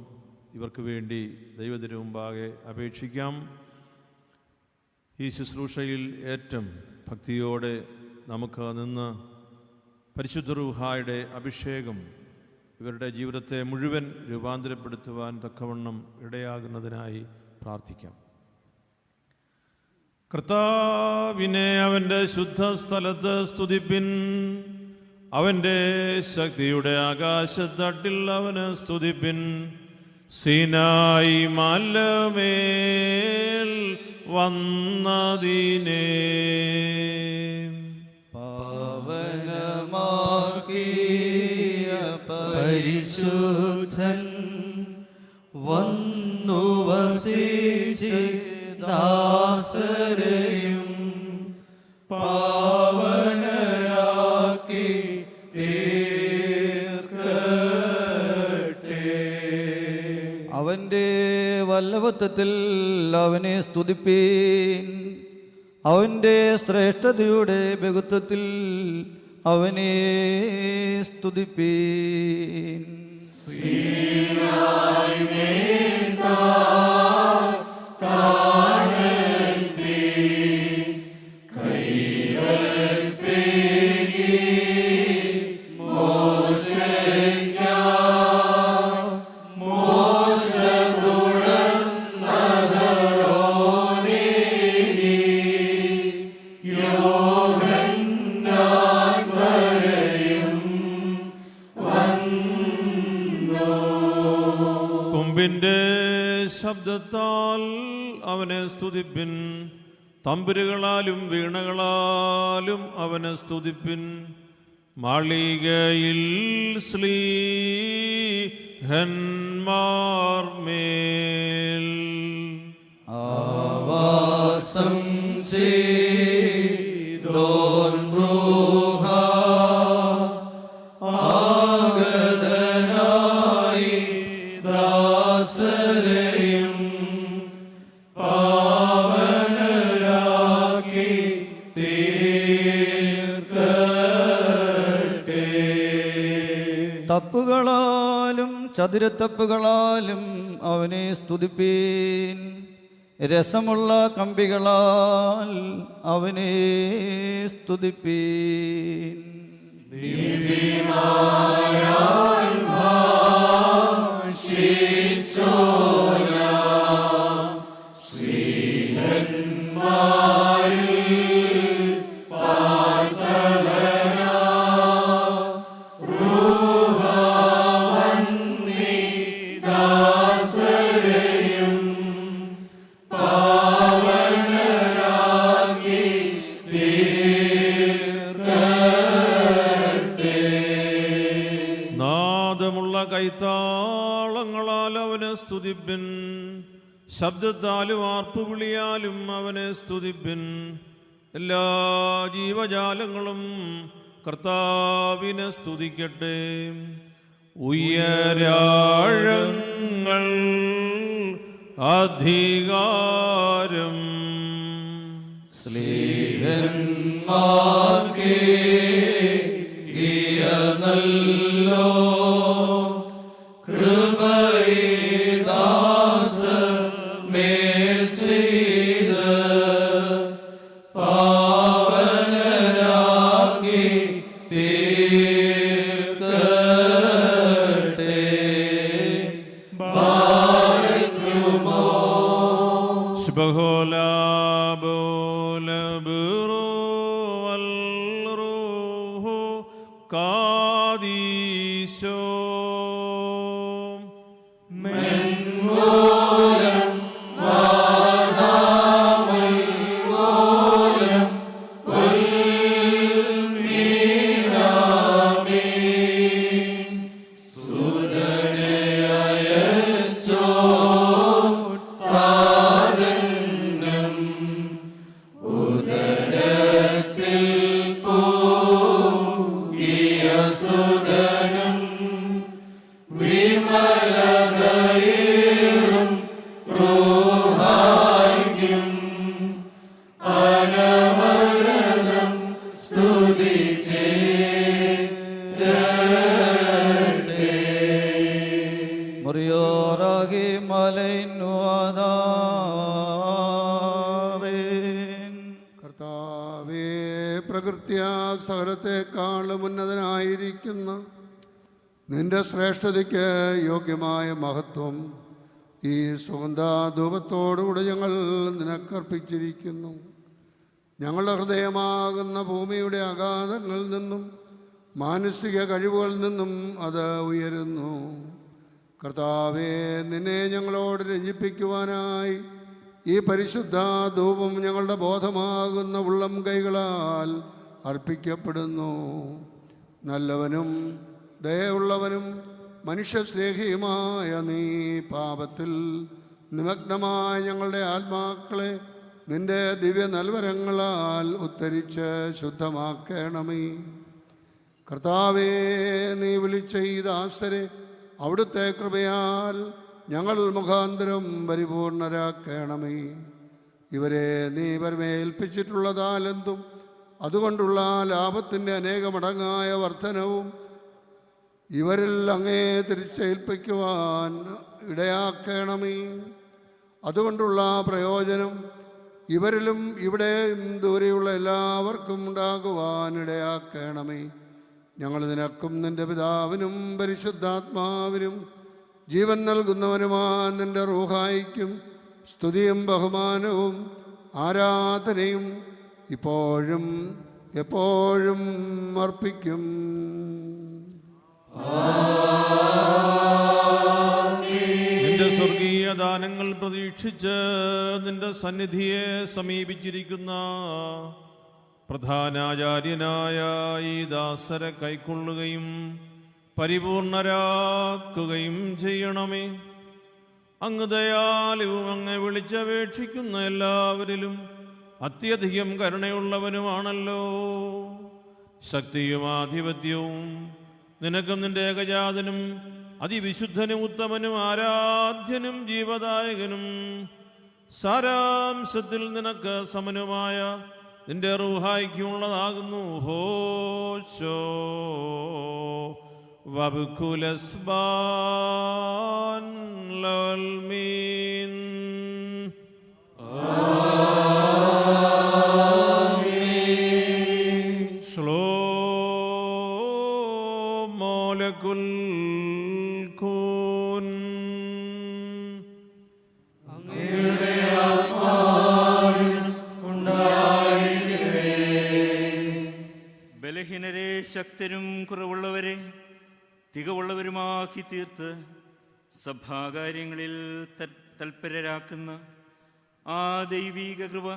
ഇവർക്ക് വേണ്ടി ദൈവത്തിനു മുമ്പാകെ അപേക്ഷിക്കാം. ഈ ശുശ്രൂഷയിൽ ഏറ്റവും ഭക്തിയോടെ നമുക്ക് നിന്ന് പരിശുദ്ധ റൂഹായുടെ അഭിഷേകം ഇവരുടെ ജീവിതത്തെ മുഴുവൻ രൂപാന്തരപ്പെടുത്തുവാൻ തക്കവണ്ണം ഇടയാകുന്നതിനായി പ്രാർത്ഥിക്കാം. കർത്താവിനെ അവൻ്റെ ശുദ്ധ സ്ഥലത്ത് സ്തുതിപ്പിൻ. അവൻ്റെ ശക്തിയുടെ ആകാശത്തട്ടിൽ അവന് സ്തുതിപ്പിൻ. സീനായി മലമേൽ വന്നതിനെ പാവനമാക്കിയ പരിശുദ്ധൻ വന്നു വസിച്ച് ദാസരെയും പാവനരാക്കി തീർക്കണമേ. ബലവത്വത്തിൽ അവനെ സ്തുതിപ്പീൻ. അവൻ്റെ ശ്രേഷ്ഠതയുടെ ബഹുത്വത്തിൽ അവനെ സ്തുതിപ്പീൻ. കൊമ്പിൻ്റെ ശബ്ദത്താൽ അവനെ സ്തുതിപ്പിൻ. തമ്പുരുകളാലും വീണകളാലും അവനെ സ്തുതിപ്പിൻ. മാളികയിൽ ശ്ലീഹന്മാർ മേൽ ആവാസം ചെയ്തോൻ ബ്രൂഹ ആഗതനായി ദാസരെയും പാവനരാക്കി തീർക്കട്ടെ. തപ്പുകളാലും ചതുരത്തപ്പുകളാലും അവനെ സ്തുതിപ്പീൻ. രസമുള്ള കമ്പികളാൽ അവനെ സ്തുതിപ്പീൻ. നാദമുള്ള കൈത്താളങ്ങളാൽ അവനെ സ്തുതിപ്പിൻ. ശബ്ദത്താലും ആർപ്പുവിളിയാലും അവനെ സ്തുതിപ്പിൻ. എല്ലാ ജീവജാലങ്ങളും കർത്താവിനെ സ്തുതിക്കട്ടെ. ഉയരാഴങ്ങൾ അധികാരം സ്ലീഹന്മാർക്കേ നല്ലോ കൃപൈദാസ മേൽ ചെയ്ത് പാവനരാക്കി തീർക്കട്ടെ. കാദീശോ മുറിയോറാകി മലൈനുവാദാറേൻ. കർത്താവേ, പ്രകൃത്യാ സകലത്തെക്കാളും ഉന്നതനായിരിക്കുന്ന നിന്റെ ശ്രേഷ്ഠതയ്ക്ക് യോഗ്യമായ മഹത്വം ഈ സുഗന്ധധൂപത്തോടുകൂടി ഞങ്ങൾ നിനക്കർപ്പിച്ചിരിക്കുന്നു. ഞങ്ങളുടെ ഹൃദയമാകുന്ന ഭൂമിയുടെ അഗാധങ്ങളിൽ നിന്നും മാനസിക കഴിവുകളിൽ നിന്നും അത് ഉയരുന്നു. കർത്താവേ, നിന്നെ ഞങ്ങളോട് രഞ്ജിപ്പിക്കുവാനായി ഈ പരിശുദ്ധ ധൂപം ഞങ്ങളുടെ ബോധമാകുന്ന ഉള്ളം കൈകളാൽ അർപ്പിക്കപ്പെടുന്നു. നല്ലവനും ദയയുള്ളവനും മനുഷ്യസ്നേഹിയുമായ നീ പാപത്തിൽ നിമഗ്നമായ ഞങ്ങളുടെ ആത്മാക്കളെ നിന്റെ ദിവ്യ നൽവരങ്ങളാൽ ഉത്തരിച്ച് ശുദ്ധമാക്കണമേ. കർത്താവേ, നീ വിളിച്ച ഈ ദാസരെ അവിടുത്തെ കൃപയാൽ ഞങ്ങൾ മുഖാന്തരം പരിപൂർണരാക്കണമേ. ഇവരെ നീ പരമേൽപ്പിച്ചിട്ടുള്ള താലന്തും അതുകൊണ്ടുള്ള ലാഭത്തിൻ്റെ അനേകമടങ്ങായ വർധനവും ഇവരിൽ അങ്ങേ തിരിച്ചേൽപ്പിക്കുവാൻ ഇടയാക്കണമേ. അതുകൊണ്ടുള്ള പ്രയോജനം ഇവരിലും ഇവിടെയും ദൂരെയുള്ള എല്ലാവർക്കും ഉണ്ടാകുവാൻ ഇടയാക്കണമേ. ഞങ്ങൾ നിനക്കും നിൻ്റെ പിതാവിനും പരിശുദ്ധാത്മാവിനും ജീവൻ നൽകുന്നവനുമായ നിൻ്റെ റൂഹായിക്കും സ്തുതിയും ബഹുമാനവും ആരാധനയും ഇപ്പോഴും എപ്പോഴും അർപ്പിക്കും. നിന്റെ സ്വർഗീയ ദാനങ്ങൾ പ്രതീക്ഷിച്ച് നിന്റെ സന്നിധിയെ സമീപിച്ചിരിക്കുന്ന പ്രധാനാചാര്യനായ ഈ ദാസരെ കൈക്കൊള്ളുകയും പരിപൂർണരാക്കുകയും ചെയ്യണമേ. അങ്ങ് ദയാലുവും അങ്ങ് വിളിച്ചപേക്ഷിക്കുന്ന എല്ലാവരിലും അത്യധികം കരുണയുള്ളവനുമാണല്ലോ. ശക്തിയും ആധിപത്യവും നിനക്കും നിന്റെ ഏകജാതനും അതിവിശുദ്ധനും ഉത്തമനും ആരാധ്യനും ജീവദായകനും സാരാംശത്തിൽ നിനക്ക് സമനുമായ നിന്റെ റൂഹായിക്കുള്ളതാകുന്നു. ഹോശോ വബുക്കുലസ്ബാൻ ലൽമീൻ. ശ്ലോമോലകുൽ കൂൻ. അങ്ങയുടെ ആത്മാവിൽ ഉണ്ടായിരിക്കട്ടെ. ബലഹീനരെ ശക്തരും കുറവുള്ളവരെ തികവുള്ളവരുമാക്കി തീർത്ത് സഭാകാര്യങ്ങളിൽ തൽപരരാക്കുന്ന ആ ദൈവീക കൃപ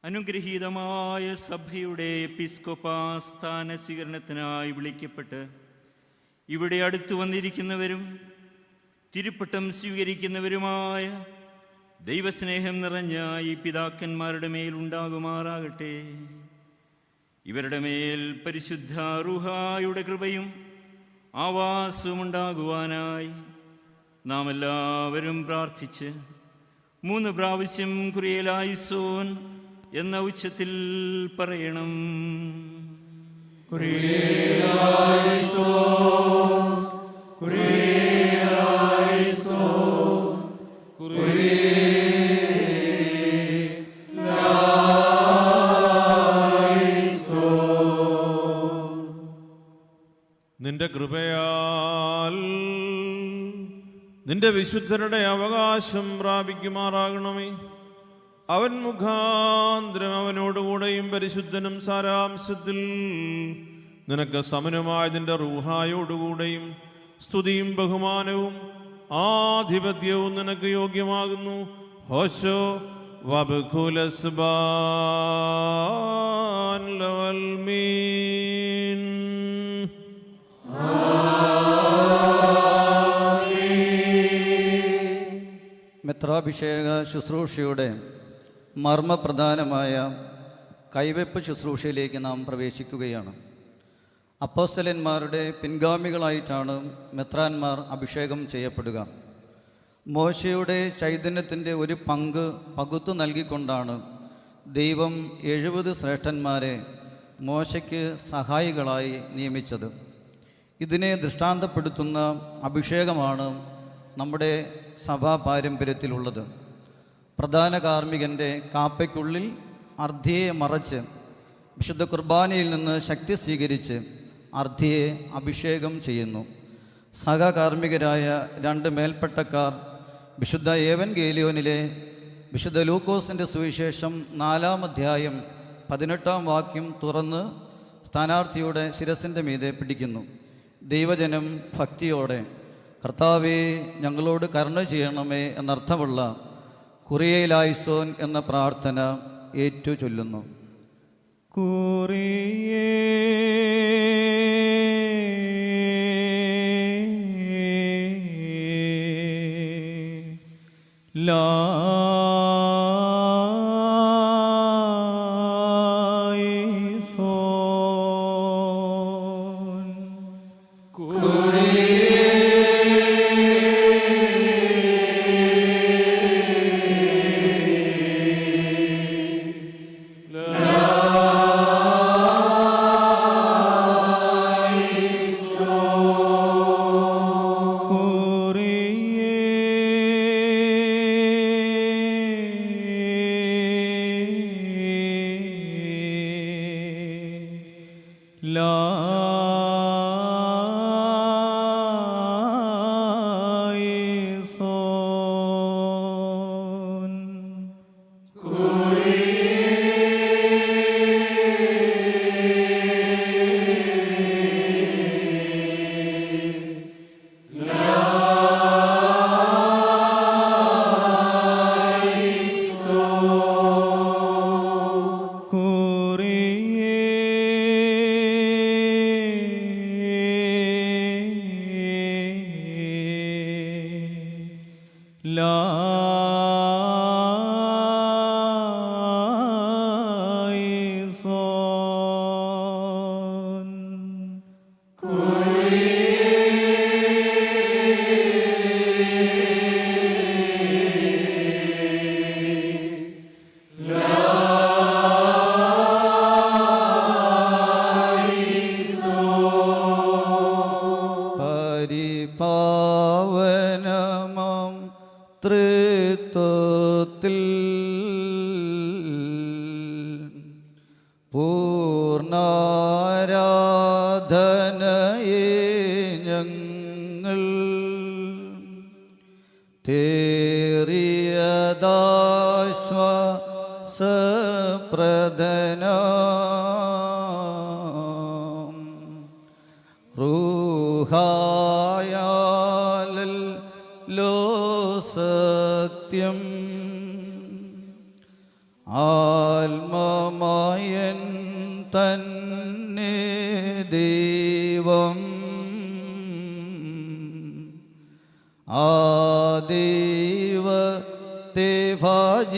അനുഗ്രഹീതമായ സഭയുടെ എപ്പിസ്കോപ്പാസ്ഥാന സ്വീകരണത്തിനായി വിളിക്കപ്പെട്ട് ഇവിടെ അടുത്തു വന്നിരിക്കുന്നവരും തിരുപ്പട്ടം സ്വീകരിക്കുന്നവരുമായ ദൈവസ്നേഹം നിറഞ്ഞ ഈ പിതാക്കന്മാരുടെ മേൽ ഉണ്ടാകുമാറാകട്ടെ. ഇവരുടെ മേൽ പരിശുദ്ധ റൂഹായുടെ കൃപയും ആവാസവും ഉണ്ടാകുവാനായി നാം എല്ലാവരും പ്രാർത്ഥിച്ച് 3 പ്രാവശ്യം കുറിയലായിസോൻ എന്ന ഉച്ചത്തിൽ പറയണം. കുറിയലായിസോൻ, കുറിയലായിസോൻ, കുറിയലായിസോൻ. നിന്റെ കൃപയാൽ നിന്റെ വിശുദ്ധരുടെ അവകാശം പ്രാപിക്കുമാറാകണമേ. അവൻ മുഖാന്തരം അവനോടുകൂടെയും പരിശുദ്ധനും സാരാംശത്തിൽ നിനക്ക് സമനുമായ നിന്റെ റൂഹായോടുകൂടെയും സ്തുതിയും ബഹുമാനവും ആധിപത്യവും നിനക്ക് യോഗ്യമാകുന്നു. ഹോശോ വബുക്കുലസ്ബാൻ ലവൽമീൻ. മെത്രാഭിഷേക ശുശ്രൂഷയുടെ മർമ്മപ്രധാനമായ കൈവെപ്പ് ശുശ്രൂഷയിലേക്ക് നാം പ്രവേശിക്കുകയാണ്. അപ്പോസ്തലന്മാരുടെ പിൻഗാമികളായിട്ടാണ് മെത്രാന്മാർ അഭിഷേകം ചെയ്യപ്പെടുക. മോശയുടെ ചൈതന്യത്തിൻ്റെ ഒരു പങ്ക് പകുത്തു നൽകിക്കൊണ്ടാണ് ദൈവം 70 ശ്രേഷ്ഠന്മാരെ മോശയ്ക്ക് സഹായികളായി നിയമിച്ചത്. ഇതിനെ ദൃഷ്ടാന്തപ്പെടുത്തുന്ന അഭിഷേകമാണ് നമ്മുടെ സഭാ പാരമ്പര്യത്തിലുള്ളത്. പ്രധാന കാർമ്മികൻ്റെ കാപ്പയ്ക്കുള്ളിൽ അർദ്ധിയെ മറച്ച് വിശുദ്ധ കുർബാനയിൽ നിന്ന് ശക്തി സ്വീകരിച്ച് അർദ്ധിയെ അഭിഷേകം ചെയ്യുന്നു. സഹകാർമ്മികരായ 2 മേൽപ്പട്ടക്കാർ വിശുദ്ധ ഏവൻഗേലിയോനിലെ വിശുദ്ധ ലൂക്കോസിൻ്റെ സുവിശേഷം 4-ാം അധ്യായം 18-ാം വാക്യം തുറന്ന് സ്ഥാനാർത്ഥിയുടെ ശിരസിൻ്റെ മീതെ പിടിക്കുന്നു. ദൈവജനം ഭക്തിയോടെ കർത്താവേ ഞങ്ങളോട് കരുണ ചെയ്യണമേ എന്നർത്ഥമുള്ള കുറിയലായിസോൻ എന്ന പ്രാർത്ഥന ഏറ്റു ചൊല്ലുന്നു. പരിപാവനമം തൃത്വത്തിൽ പൂർണ്ണാരാധനയെ ഞങ്ങൾ തേറിയതാശ്വാസപ്രദനം റൂഹായാലല്ലോ സത്യം ആത്മമയൻ തന്നെ ദൈവം ആ ദൈവത്തെ ഭജിക്കുന്നു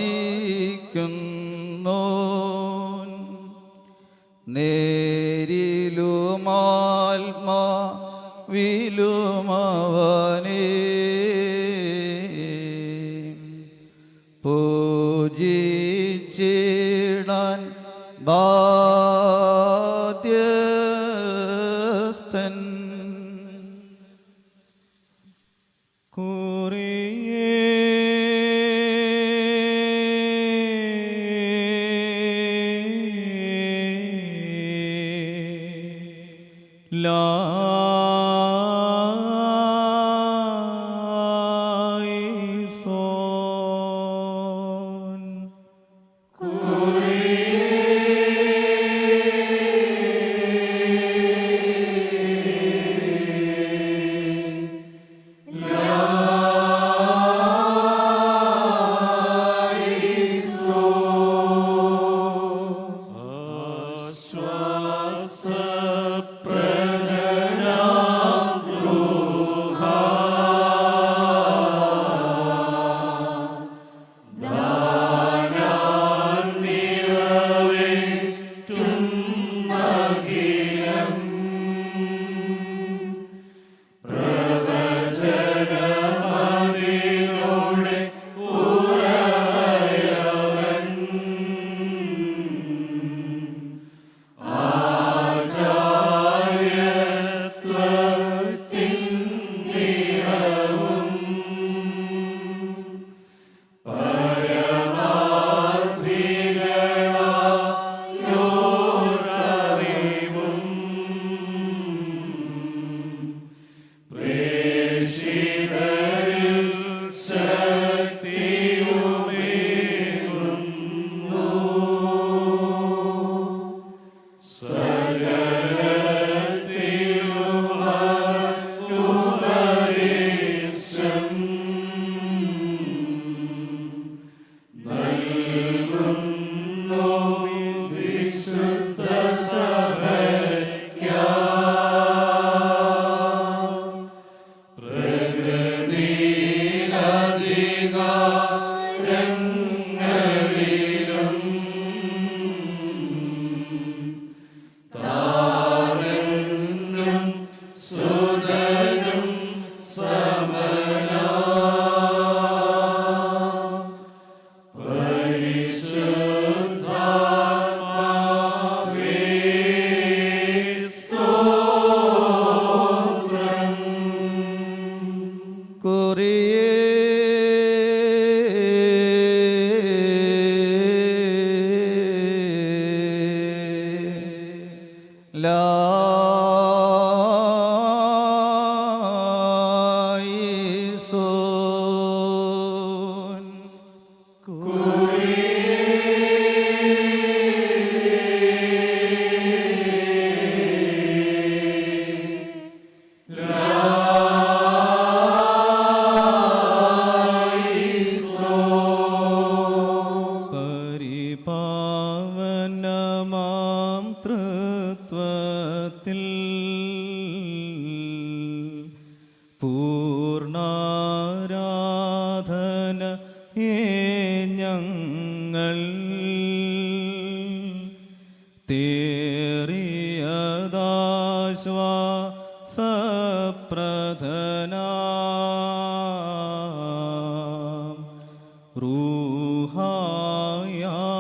നേരിലുമാത്മാവിലുമവനെ പൂജിച്ചിടാൻ ബാധ്യസ്ഥൻ ആശ്വാസപ്രദനാ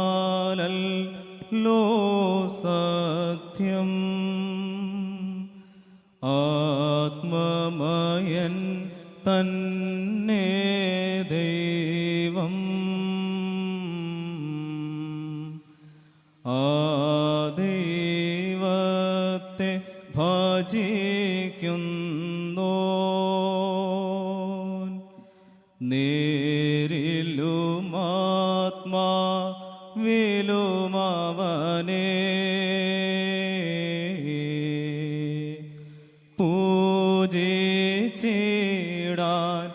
റൂഹായാലല്ലോ സത്യം ആത്മമയൻ തന്നെ ദൈവം ആ ദൈവത്തെ ഭജിക്കുന്നോ നേരിലുമാത്മാവിലുമവനെ പൂജിച്ചിടാൻ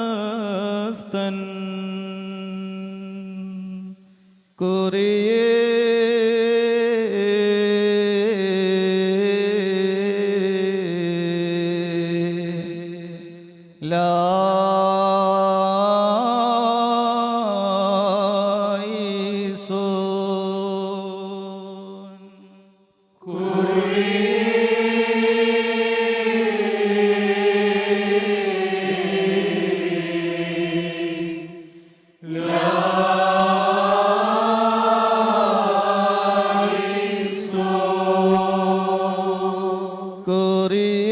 ബാധ്യസ്ഥൻ കുറിയേ Kurie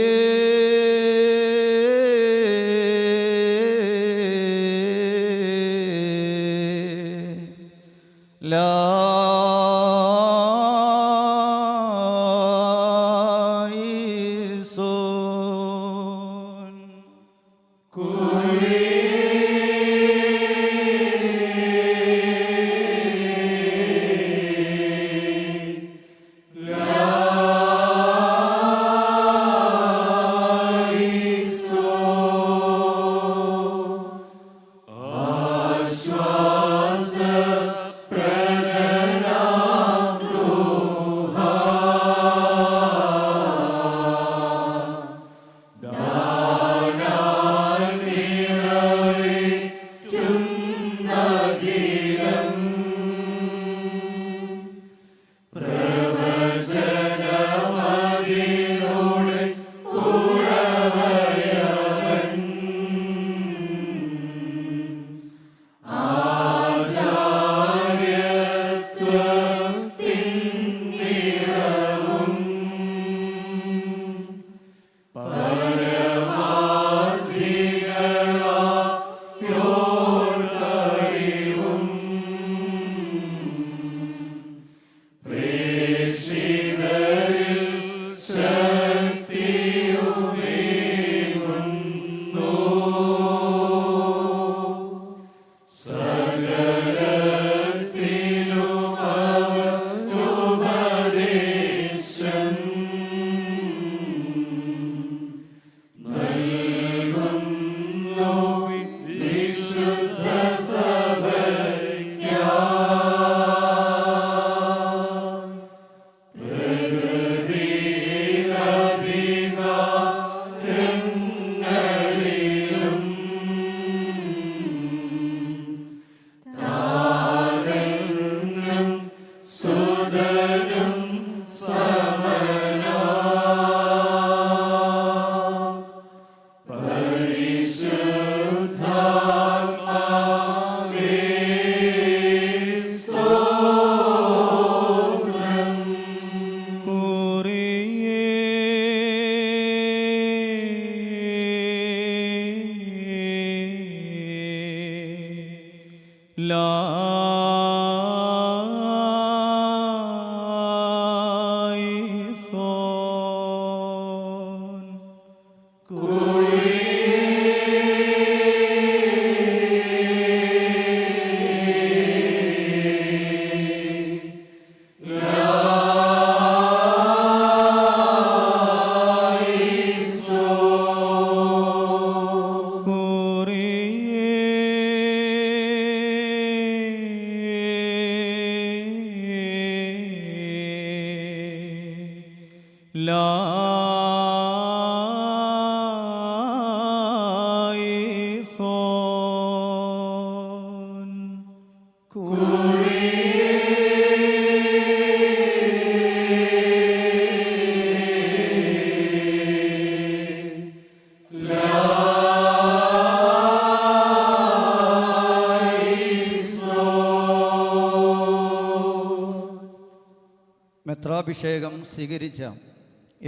മെത്രാഭിഷേകം സ്വീകരിച്ച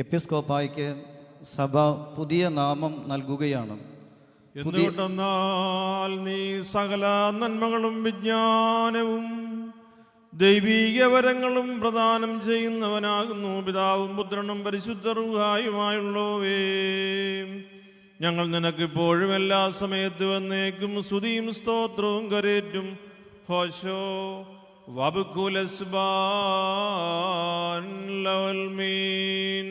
എപ്പിസ്കോപ്പായ്ക്ക് സഭ പുതിയ നാമം നൽകുകയാണ്. എന്തുകൊണ്ടെന്നാൽ നീ സകല നന്മകളും വിജ്ഞാനവും ദൈവീക വരങ്ങളും പ്രദാനം ചെയ്യുന്നവനാകുന്നു. പിതാവും പുത്രനും പരിശുദ്ധ റൂഹായുമായുള്ളവേ, ഞങ്ങൾ നിനക്കിപ്പോഴും എല്ലാ സമയത്തും എന്നേക്കും സ്തുതിയും സ്തോത്രവും കരേറ്റും. ഹോശോ വബുക്കുലസ്ബാൻ ലവൽ മീൻ.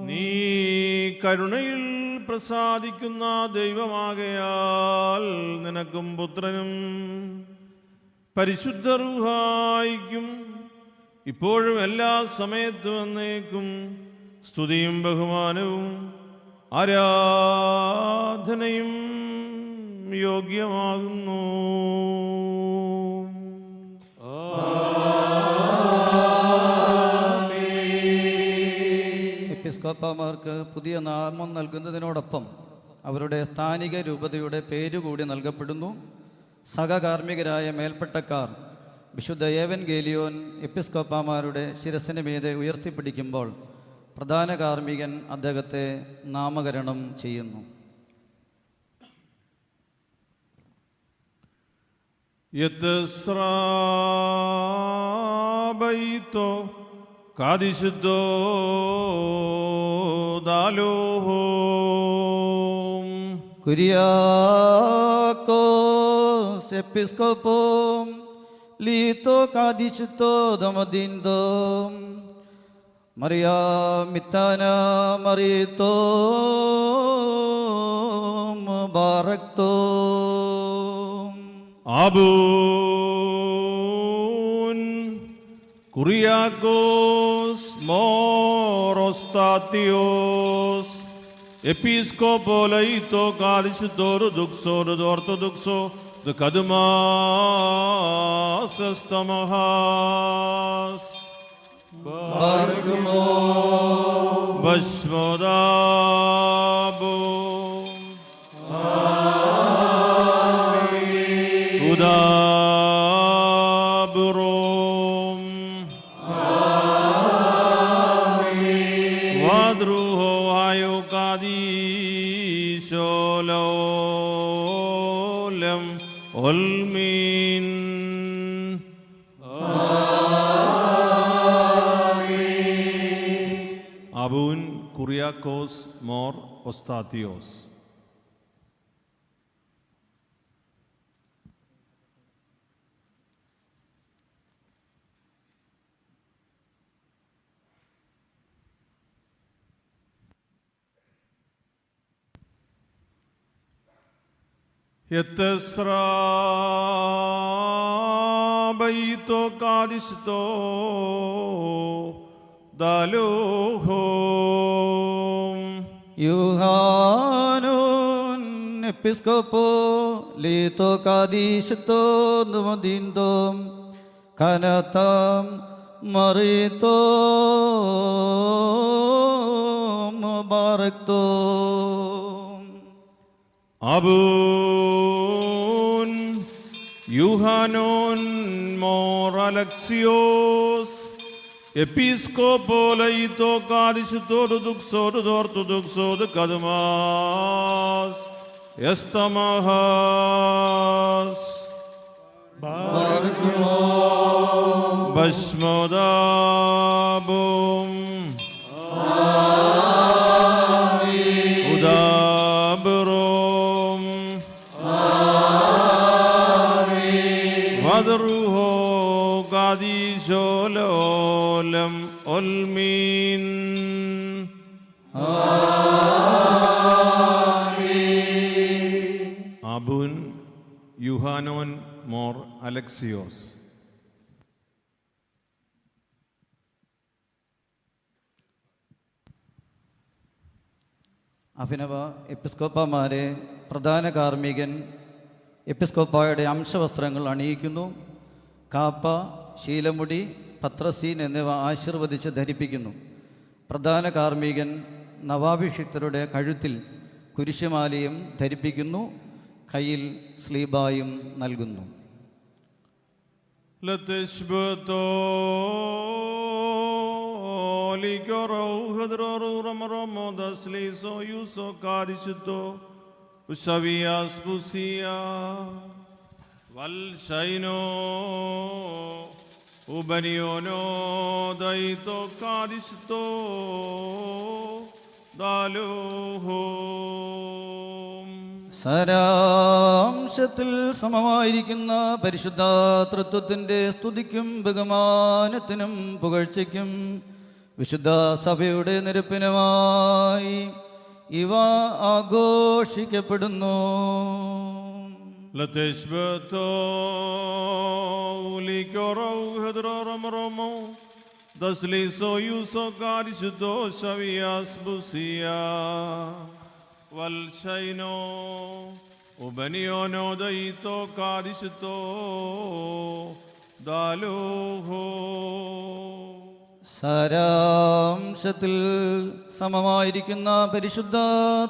നീ കരുണയിൽ പ്രസാദിക്കുന്ന ദൈവമാകയാൽ നിനക്കും പുത്രനും പരിശുദ്ധ റൂഹായിക്കും ഇപ്പോഴും എല്ലാ സമയത്തും എന്നേക്കും സ്തുതിയും ബഹുമാനവും ആരാധനയും യോഗ്യമാകുന്നു. എപ്പിസ്കോപ്പമാർക്ക് പുതിയ നാമം നൽകുന്നതിനോടൊപ്പം അവരുടെ സ്ഥാനിക രൂപതയുടെ പേരുകൂടി നൽകപ്പെടുന്നു. സഹകാർമ്മികരായ മേൽപ്പട്ടക്കാർ വിശുദ്ധ ഏവൻഗേലിയോൻ എപ്പിസ്കോപ്പമാരുടെ ശിരസിന് മീതെ ഉയർത്തിപ്പിടിക്കുമ്പോൾ പ്രധാന കാർമ്മികൻ അദ്ദേഹത്തെ നാമകരണം ചെയ്യുന്നു. യത്സ്രാബൈതോ കാദിശുദ്ധോ ദാലോഹോ കുര്യാക്കോസ് എപ്പിസ്കോപ്പോം ലീതോ കാദിശുദ്ധോ ദമദിന്ദോ മറിയാമിത്താന മറിയത്തോ ബാറക്തോ ആബൂൻ കുറിയാക്കോസ് മോറോസ്താത്തിയോസ് എപ്പിസ്കോപ്പോലൈതോ കാദിശുദ്ധോരു ദുക്സോരു ഓർത്തഡോക്സോ കദുമാസസ്തമഹാസ് ഭസ്മോദാബോ ഉദാബുറോം വാദ്രുഹോ ആയോ കാദീശോലോലം ഒൽമീൻ. അബൂൻ കുറിയാക്കോസ് മോർ ഒസ്താത്തിയോസ്. യത്സ്രാബൈതോ കാദിശുദ്ധോ ദാലോഹോ യുഹാനോൻ എപ്പിസ്കോപ്പോ ലീതോ കാദിശുദ്ധോ ദമദിന്ദോ കനതാം മറിയത്തോ ബാറക്തോ അബൂൻ യുഹാനോൻ മോർ അലക്സിയോസ് എപ്പിസ്കോപ്പോലൈതോ കാദിശുദ്ധോരു ദുക്സോരു ഓർത്തഡോക്സോത് കദുമാസ് എസ്തമഹാസ് ഭസ്മോദാബും ഉദാബുറോം വദ്രുഹോ കാദീശോലോലം ഒൽമീൻ. യുഹാനോൻ മോർ അലക്സിയോസ്. അഭിനവ എപ്പിസ്കോപ്പമാരെ പ്രധാന കാർമ്മികൻ എപ്പിസ്കോപ്പായുടെ അംശവസ്ത്രങ്ങൾ അണിയിക്കുന്നു. കാപ്പ, ശീലമുടി, പത്രസീൻ എന്നിവ ആശീർവദിച്ച് ധരിപ്പിക്കുന്നു. പ്രധാന കാർമ്മികൻ നവാഭിഷിക്തരുടെ കഴുത്തിൽ കുരിശുമാലയും ധരിപ്പിക്കുന്നു. കയ്യിൽ സ്ലീബായും നൽകുന്നു. Ubaniono daito kadisto daluhum. സാരാംശത്തിൽ സമമായിരിക്കുന്ന പരിശുദ്ധ തൃത്വത്തിൻ്റെ സ്തുതിക്കും ബഹുമാനത്തിനും പുകഴ്ചയ്ക്കും വിശുദ്ധ സഭയുടെ നിരപ്പിനുമായി ഇവ ആഘോഷിക്കപ്പെടുന്നു. Lateshbeto ulikoro hedroramromo dasliso yuso kadisuto shavias busia valshaino ubaniono daito kadisuto daluho. സാരാംശത്തിൽ സമമായിരിക്കുന്ന പരിശുദ്ധ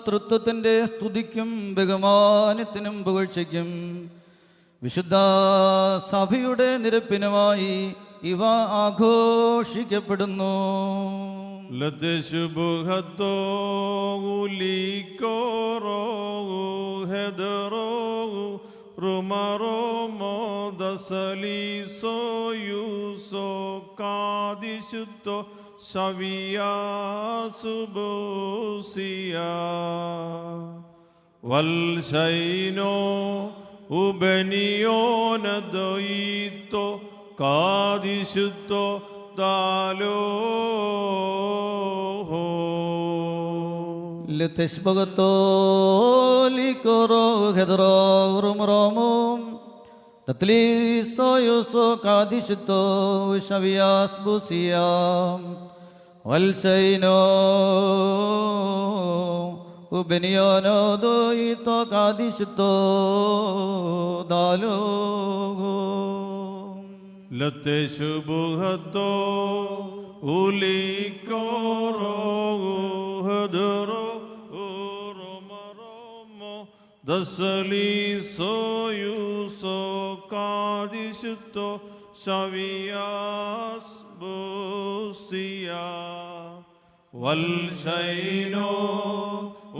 തൃത്വത്തിൻ്റെ സ്തുതിക്കും ബഹുമാനത്തിനും പുകഴ്ചയ്ക്കും വിശുദ്ധ സഭയുടെ നിരപ്പിനുമായി ഇവ ആഘോഷിക്കപ്പെടുന്നു. ലതശുബുഹത്തോ ഉലിക്കോറോ ഹെദറോ റുമറോമോ ദസലിസോ യൂസോ കാദിശുത്തോ ശവിയാസുബുസിയാ വൽശൈനോ ഉബനിയോനദയിത്തോ കാദിശുത്തോ ദാലോഹോ. ലതശ്ബഗത്തോ ലിക്കോറോ ഹെദറോ റുമറോമോ ദത്ലിസോ യൂസോ കാദിശുത്തോ ശവിയാസ് ബുസിയാ വൽശൈനോ ഉബനിയോനോ ദോയിത്തോ കാദിശുത്തോ ദാലോഹോ. ലതശുബുഹത്തോ ഉലിക്കോറോ ഹെദറോ റുമറോമോ ദസലിസോ യൂസോ കാദിശുത്തോ ശവിയാസ് ബുസിയാ വൽശൈനോ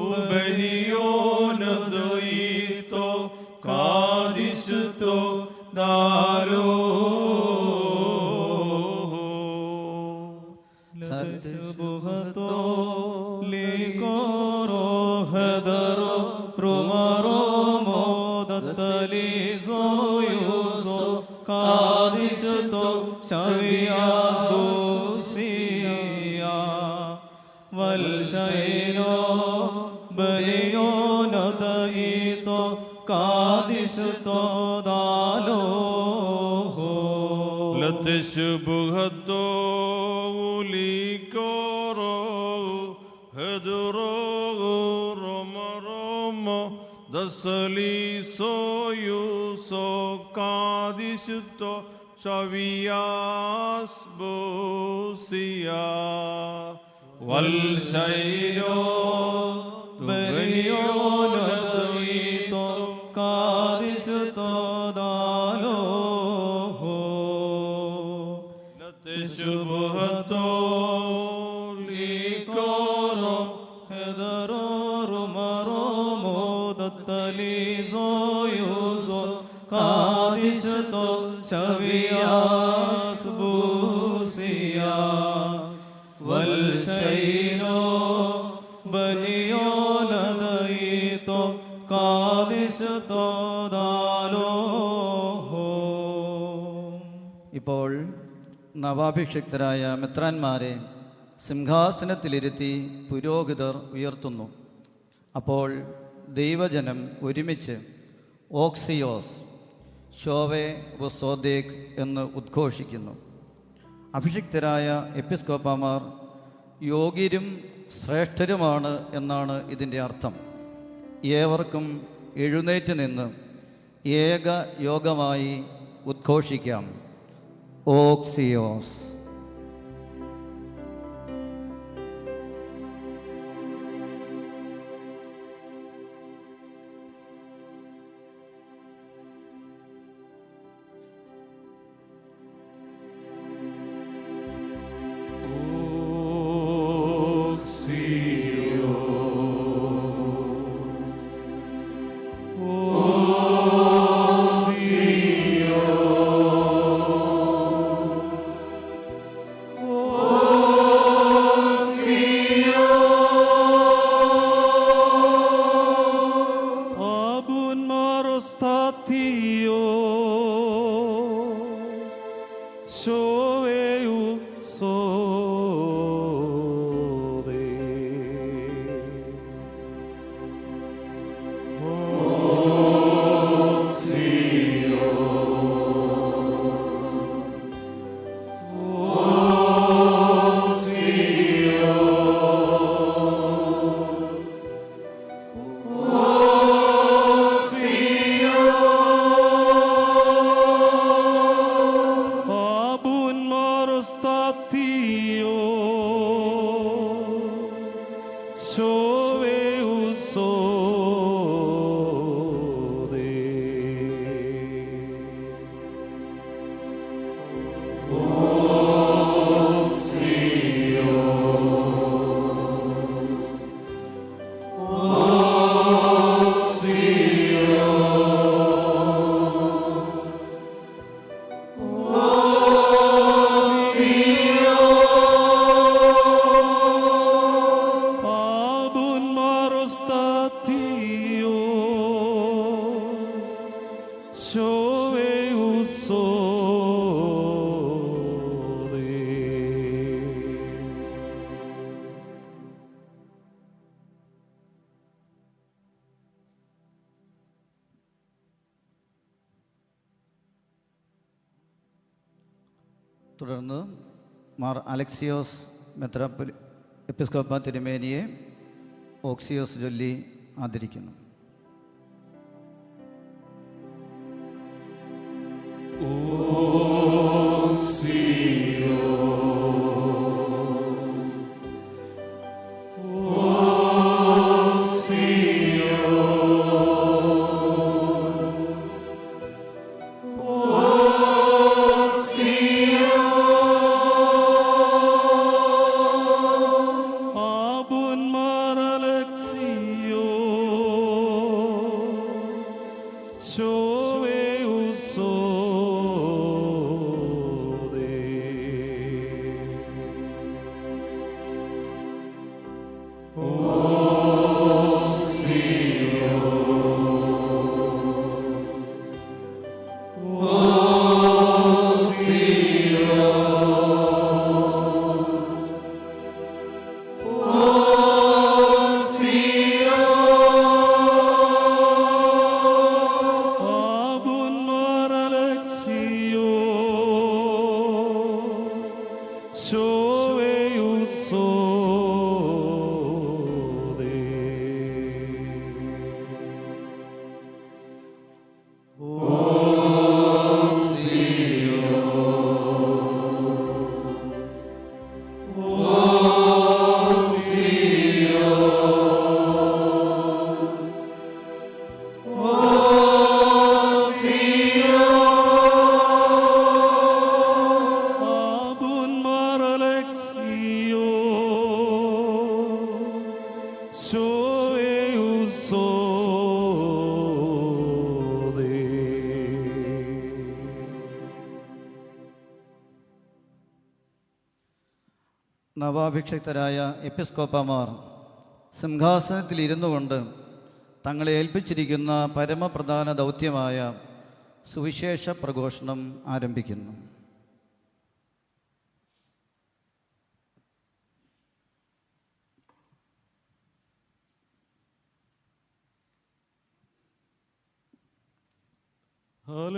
ഉബനിയോനദയിത്തോ കാദിശുത്തോ ദാലോഹോ. ലതശുബുഹത്തോ ലിക്കോറോ ഹെദറോ റുമറോമോ ദത്തലിസോ യൂസോ കാദിശുത്തോ ശവിയാസ് ബുസിയാ വൽശൈനോ ബനിയോനദയിത്തോ കാദിശുത്തോ ദാലോഹോ. ലതശുബുഹത്തോ ഉലിക്കോറോ ഹെദറോ റുമറോമോ ദസലിസോ യൂസോ കാദിശുത്തോ ശവിയാസ് ബുസിയാ വൽശൈനോ ബനിയോനദയിത്തോ കാദിശുത്തോ ദാലോഹോ. ലതശുബുഹത്തോ ലിക്കോറോ ഹെദറോ റുമറോമോ ദത്തലിസോ യൂസോ കാദിശുത്തോ ശവിയാസ് ബുസിയാ വൽശൈനോ ബനിയോനദയിത്തോ കാദിശുത്തോ ദാലോഹോ. ഇപ്പോൾ നവാഭിഷിക്തരായ മെത്രാന്മാരെ സിംഹാസനത്തിലിരുത്തി പുരോഹിതർ ഉയർത്തുന്നു. അപ്പോൾ ദൈവജനം ഒരുമിച്ച് ഓക്സിയോസ് ഷോവെ വസോദേക് എന്ന് ഉദ്ഘോഷിക്കുന്നു. അഭിഷിക്തരായ എപ്പിസ്കോപ്പമാർ യോഗ്യരും ശ്രേഷ്ഠരുമാണ് എന്നാണ് ഇതിൻ്റെ അർത്ഥം. ഏവർക്കും എഴുന്നേറ്റ് നിന്ന് ഏക യോഗമായി ഉദ്ഘോഷിക്കാം. ഓക്സിയോസ്. തുടർന്ന് മാർ അലക്സിയോസ് എപ്പിസ്കോപ്പ തിരുമേനിയെ ഓക്സിയോസ് ചൊല്ലി ആദരിക്കുന്നു. നവാഭിഷിക്തരായ എപ്പിസ്കോപ്പമാർ സിംഹാസനത്തിൽ ഇരുന്നു കൊണ്ട് തങ്ങളെ ഏൽപ്പിച്ചിരിക്കുന്ന പരമപ്രധാന ദൗത്യമായ സുവിശേഷ പ്രഘോഷണം ആരംഭിക്കുന്നു. സത്യം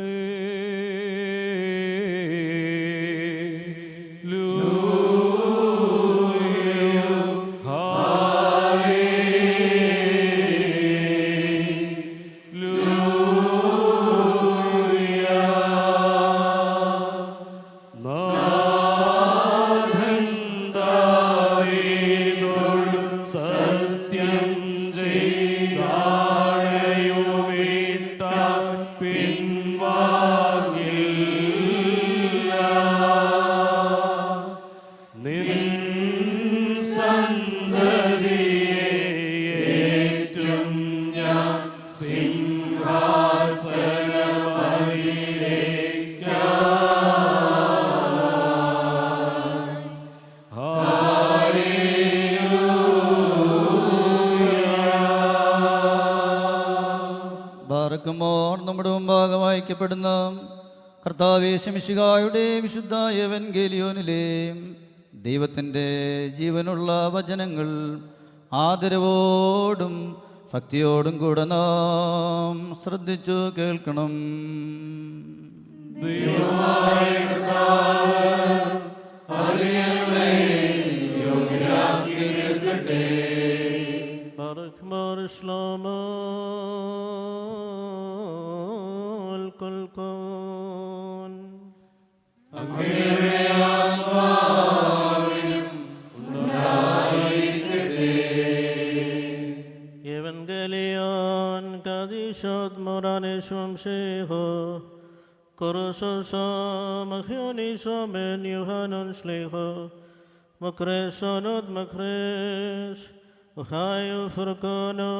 ബാറക്കുമോർ നമ്മുടെ മുമ്പാകെ വായിക്കപ്പെടുന്ന കർത്താവേ ശമിശിഹായുടെ വിശുദ്ധ എവൻഗേലിയോനിലെ ദൈവത്തിൻ്റെ ജീവനുള്ള വചനങ്ങൾ ആദരവോടും ഭക്തിയോടും കൂടെ നാം ശ്രദ്ധിച്ചു കേൾക്കണം. Evangelion kadishot moraneshvam sheho korososo machioniso ben Yohanon shlecho makresonot makres uchayu furkono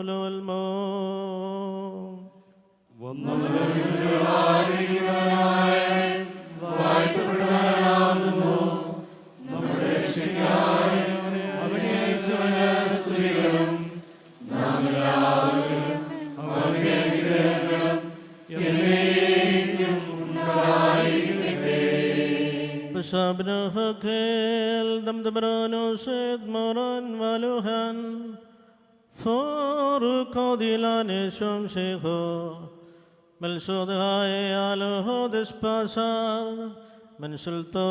lolmo Sabna hakel dam dabrano sed moran valuhan for kodilane shom sheho melsodhaye aloho despasar mensulto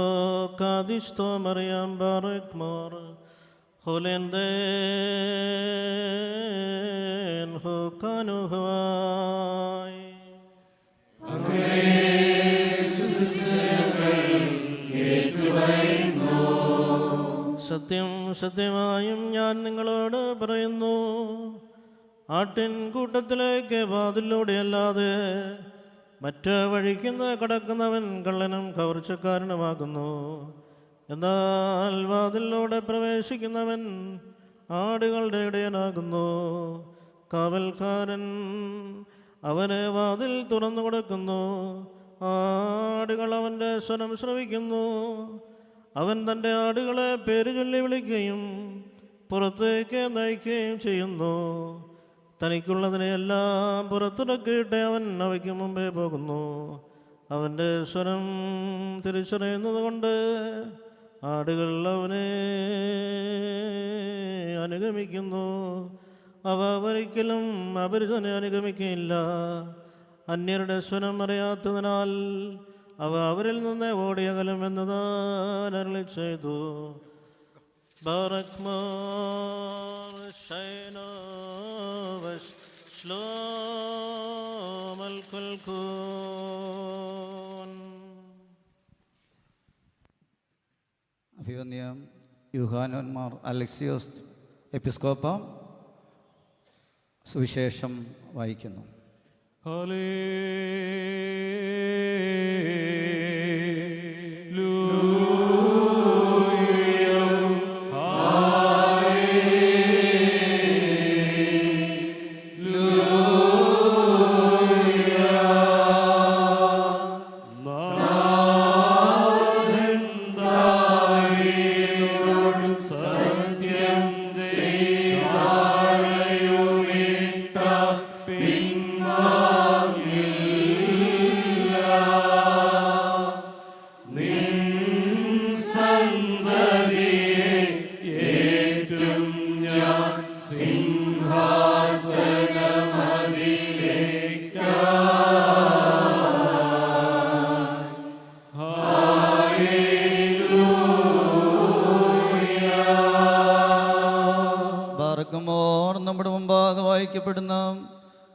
kadisto Maryam barak mor holenden hokanu hwai സത്യം സത്യമായും ഞാൻ നിങ്ങളോട് പറയുന്നു, ആട്ടിൻ കൂട്ടത്തിലേക്ക് വാതിലൂടെയല്ലാതെ മറ്റ് വഴിക്കുന്ന കടക്കുന്നവൻ കള്ളനും കവർച്ചക്കാരനുമാകുന്നു. എന്നാൽ വാതിലൂടെ പ്രവേശിക്കുന്നവൻ ആടുകളുടെ ഇടയനാകുന്നു. കാവൽക്കാരൻ അവന് വാതിൽ തുറന്നു കൊടുക്കുന്നു. ആടുകൾ അവൻ്റെ സ്വരം ശ്രവിക്കുന്നു. അവൻ തൻ്റെ ആടുകളെ പേര് ചൊല്ലി വിളിക്കുകയും പുറത്തേക്ക് നയിക്കുകയും ചെയ്യുന്നു. തനിക്കുള്ളതിനെയെല്ലാം പുറത്തിറക്കിയിട്ട് അവൻ അവയ്ക്ക് മുമ്പേ പോകുന്നു. അവൻ്റെ സ്വരം തിരിച്ചറിയുന്നത് കൊണ്ട് ആടുകൾ അവനെ അനുഗമിക്കുന്നു. അവ ഒരിക്കലും അപരിചിതനെ അനുഗമിക്കുകയില്ല. അന്യരുടെ സ്വരം അറിയാത്തതിനാൽ അവ അവരിൽ നിന്ന് ഓടിയകലും എന്നതാൻ അരുളി ചെയ്തു. അഭിവന്യ യൂഹാനോന്മാർ അലക്സിയോസ് എപ്പിസ്കോപ്പ സുവിശേഷം വായിക്കുന്നു. സിംഹാസനമതിലേ ബാറക്കുമോർ നമ്മുടെ മുമ്പാകെ വായിക്കപ്പെടുന്ന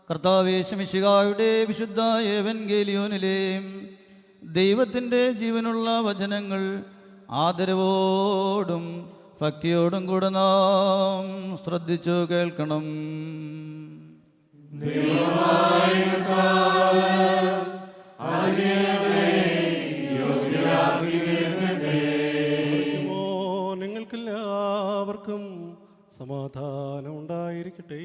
കർത്താവേശമിശിഹായുടെ വിശുദ്ധ ഏവൻഗേലിയോനിലെ ദൈവത്തിൻ്റെ ജീവനുള്ള വചനങ്ങൾ ആദരവോടും ഭക്തിയോടും കൂടെ നാം ശ്രദ്ധിച്ചു കേൾക്കണം. നിങ്ങൾക്കെല്ലാവർക്കും സമാധാനം ഉണ്ടായിരിക്കട്ടെ.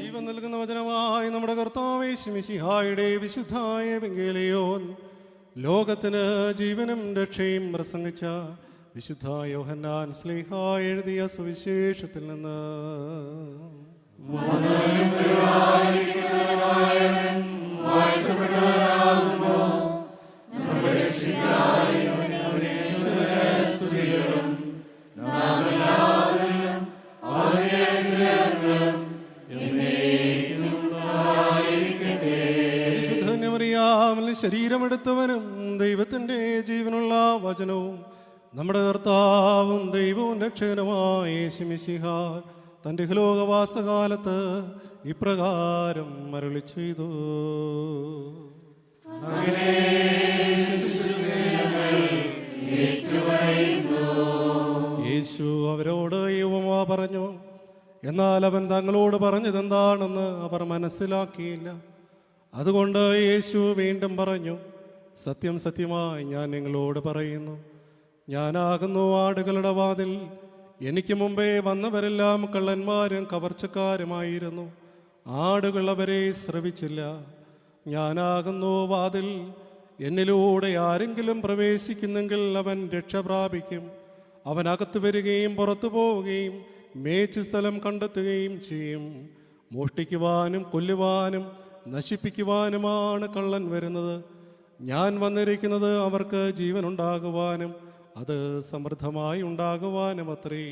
ജീവൻ നൽകുന്ന വചനമായി നമ്മുടെ കർത്താവേശുമിശിഹായുടെ വിശുദ്ധായ എവങ്കേലിയോൻ ലോകത്തിന് ജീവനും രക്ഷയും പ്രസംഗിച്ച വിശുദ്ധ യോഹന്നാൻ ശ്ലീഹ എഴുതിയ സുവിശേഷത്തിൽ നിന്ന് ശരീരമെടുത്തവനും ദൈവത്തിൻ്റെ ജീവനുള്ള വചനവും നമ്മുടെ കർത്താവും ദൈവവും രക്ഷകനുമായ യേശുമിശിഹ തൻ്റെ ലോകവാസകാലത്ത് ഇപ്രകാരം അരുളി ചെയ്തു. യേശു അവരോട് ഈ ഉപമ പറഞ്ഞു. എന്നാൽ അവൻ തങ്ങളോട് പറഞ്ഞതെന്താണെന്ന് അവർ മനസ്സിലാക്കിയില്ല. അതുകൊണ്ട് യേശു വീണ്ടും പറഞ്ഞു, സത്യം സത്യമായി ഞാൻ നിങ്ങളോട് പറയുന്നു, ഞാനാകുന്നു ആടുകളുടെ വാതിൽ. എനിക്ക് മുമ്പേ വന്നവരെല്ലാം കള്ളന്മാരും കവർച്ചക്കാരുമായിരുന്നു. ആടുകൾ അവരെ ശ്രവിച്ചില്ല. ഞാനാകുന്നു വാതിൽ. എന്നിലൂടെ ആരെങ്കിലും പ്രവേശിക്കുന്നെങ്കിൽ അവൻ രക്ഷ പ്രാപിക്കും. അവൻ അകത്ത് വരികയും പുറത്തു പോവുകയും മേച്ച് സ്ഥലം കണ്ടെത്തുകയും ചെയ്യും. മോഷ്ടിക്കുവാനും കൊല്ലുവാനും നശിപ്പിക്കുവാനുമാണ് കള്ളൻ വരുന്നത്. ഞാൻ വന്നിരിക്കുന്നത് അവർക്ക് ജീവനുണ്ടാകുവാനും അത് സമൃദ്ധമായി ഉണ്ടാകുവാനും അത്രേ.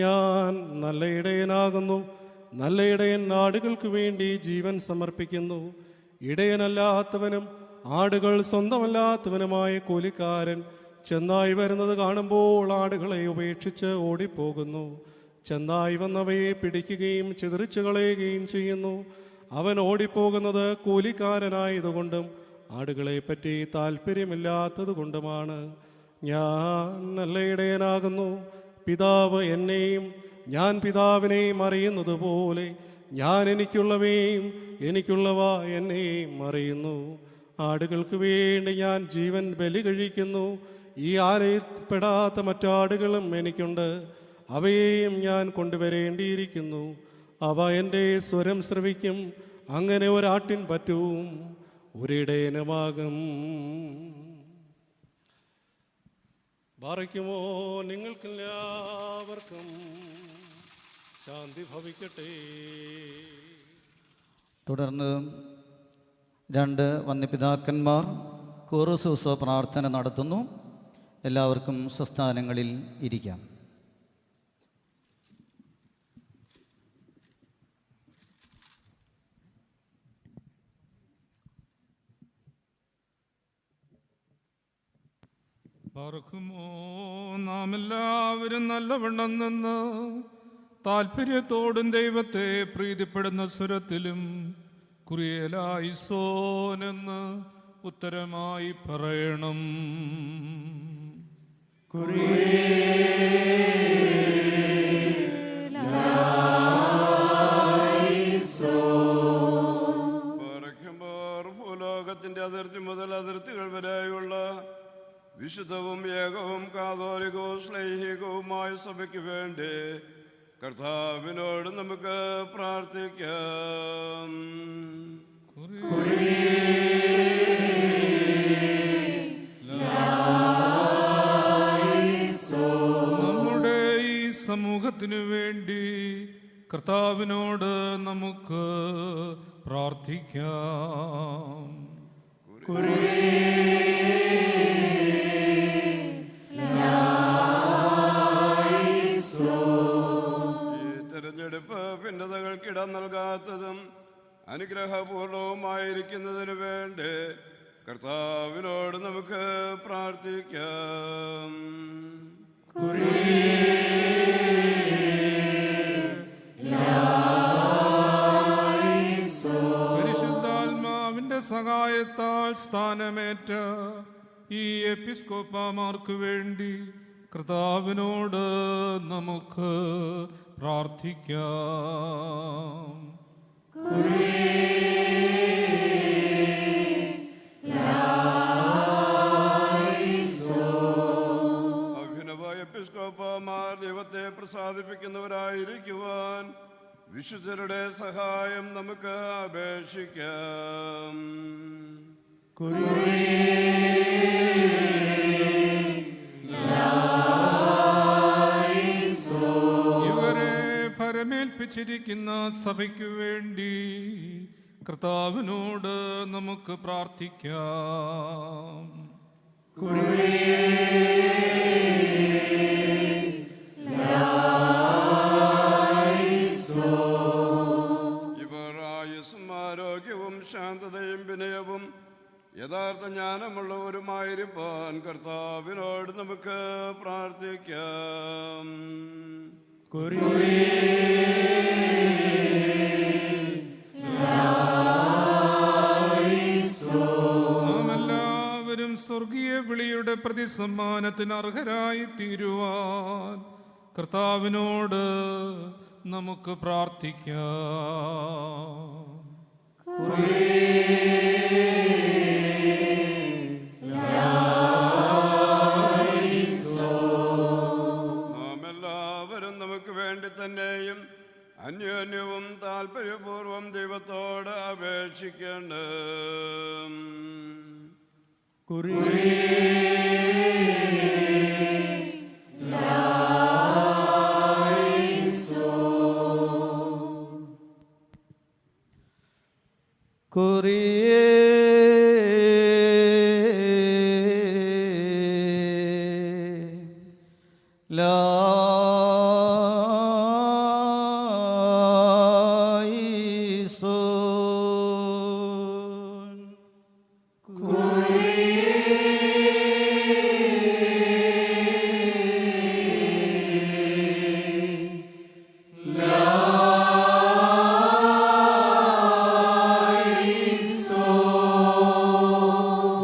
ഞാൻ നല്ല ഇടയനാകുന്നു. നല്ല ഇടയൻ ആടുകൾക്ക് വേണ്ടി ജീവൻ സമർപ്പിക്കുന്നു. ഇടയനല്ലാത്തവനും ആടുകൾ സ്വന്തമല്ലാത്തവനുമായ കൂലിക്കാരൻ ചെന്നായി വരുന്നത് കാണുമ്പോൾ ആടുകളെ ഉപേക്ഷിച്ച് ഓടിപ്പോകുന്നു. ചെന്നായി വന്നവയെ പിടിക്കുകയും ചിതറിച്ചു കളയുകയും ചെയ്യുന്നു. അവൻ ഓടിപ്പോകുന്നത് കൂലിക്കാരനായതുകൊണ്ടും ആടുകളെപ്പറ്റി താല്പര്യമില്ലാത്തത് കൊണ്ടുമാണ്. ഞാൻ നല്ല ഇടയനാകുന്നു. പിതാവ് എന്നെയും ഞാൻ പിതാവിനെയും അറിയുന്നത് പോലെ ഞാൻ എനിക്കുള്ളവയും എനിക്കുള്ളവ എന്നെയും അറിയുന്നു. ആടുകൾക്ക് വേണ്ടി ഞാൻ ജീവൻ ബലി കഴിക്കുന്നു. ഈ ആലയപ്പെടാത്ത മറ്റാടുകളും എനിക്കുണ്ട്. അവയെയും ഞാൻ കൊണ്ടുവരേണ്ടിയിരിക്കുന്നു. അവ എൻ്റെ സ്വരം ശ്രവിക്കും. അങ്ങനെ ഒരാട്ടിൻ പറ്റവും ഒരിടയനുമാകും. ബാറയ്ക്കുമോ നിങ്ങൾക്കെല്ലാവർക്കും ശാന്തി ഭവിക്കട്ടെ. തുടർന്ന് 2 വന്യപിതാക്കന്മാർ കോറോസൂസോ പ്രാർത്ഥന നടത്തുന്നു. എല്ലാവർക്കും സ്വസ്ഥാനങ്ങളിൽ ഇരിക്കാം. പാർക്കുമോ നാം എല്ലാവരും നല്ലവണ്ണം നിന്ന് താല്പര്യത്തോടും ദൈവത്തെ പ്രീതിപ്പെടുന്ന സ്വരത്തിലും കുറിയലായിസോനെന്ന് ഉത്തരമായി പറയണം. ഭൂലോകത്തിന്റെ അതിർത്തി മുതൽ അതിർത്തികൾ വരെയുള്ള വിശുദ്ധവും ഏകവും കാതോലികവും ശ്ലൈഹികവുമായ സഭയ്ക്ക് വേണ്ടി കർത്താവിനോട് നമുക്ക് പ്രാർത്ഥിക്കാം. നമ്മുടെ ഈ സമൂഹത്തിനു വേണ്ടി കർത്താവിനോട് നമുക്ക് പ്രാർത്ഥിക്കാം. അനുഗ്രഹപൂർണവുമായിരിക്കുന്നതിന് വേണ്ടി കർത്താവിനോട് നമുക്ക് പ്രാർത്ഥിക്കാം. പരിശുദ്ധാത്മാവിന്റെ സഹായത്താൽ സ്ഥാനമേറ്റ ഈ എപ്പിസ്കോപ്പമാർക്ക് വേണ്ടി കർത്താവിനോട് നമുക്ക് പ്രാർത്ഥിക്കാം. അഭിനവ എപ്പിസ്കോപ്പമാർ ദൈവത്തെ പ്രസാദിപ്പിക്കുന്നവരായിരിക്കുവാൻ വിശുദ്ധരുടെ സഹായം നമുക്ക് അപേക്ഷിക്കാം. ഇവരെ ഭരമേൽപ്പിച്ചിരിക്കുന്ന സഭയ്ക്കു വേണ്ടി കർത്താവിനോട് നമുക്ക് പ്രാർത്ഥിക്കാം. ഇവർ ആയുസ്സും ആരോഗ്യവും ശാന്തതയും വിനയവും യഥാർത്ഥ ജ്ഞാനമുള്ളവരുമായിരിക്കാൻ കർത്താവിനോട് നമുക്ക് പ്രാർത്ഥിക്കാം. നാം എല്ലാവരും സ്വർഗീയ വിളിയുടെ പ്രതിസമ്മാനത്തിന് അർഹരായി തീരുവാൻ കർത്താവിനോട് നമുക്ക് പ്രാർത്ഥിക്കാം. നാം എല്ലാവരും നമുക്ക് വേണ്ടി തന്നെയും അന്യോന്യവും താല്പര്യപൂർവം ദൈവത്തോട് അപേക്ഷിക്കേണ്ട.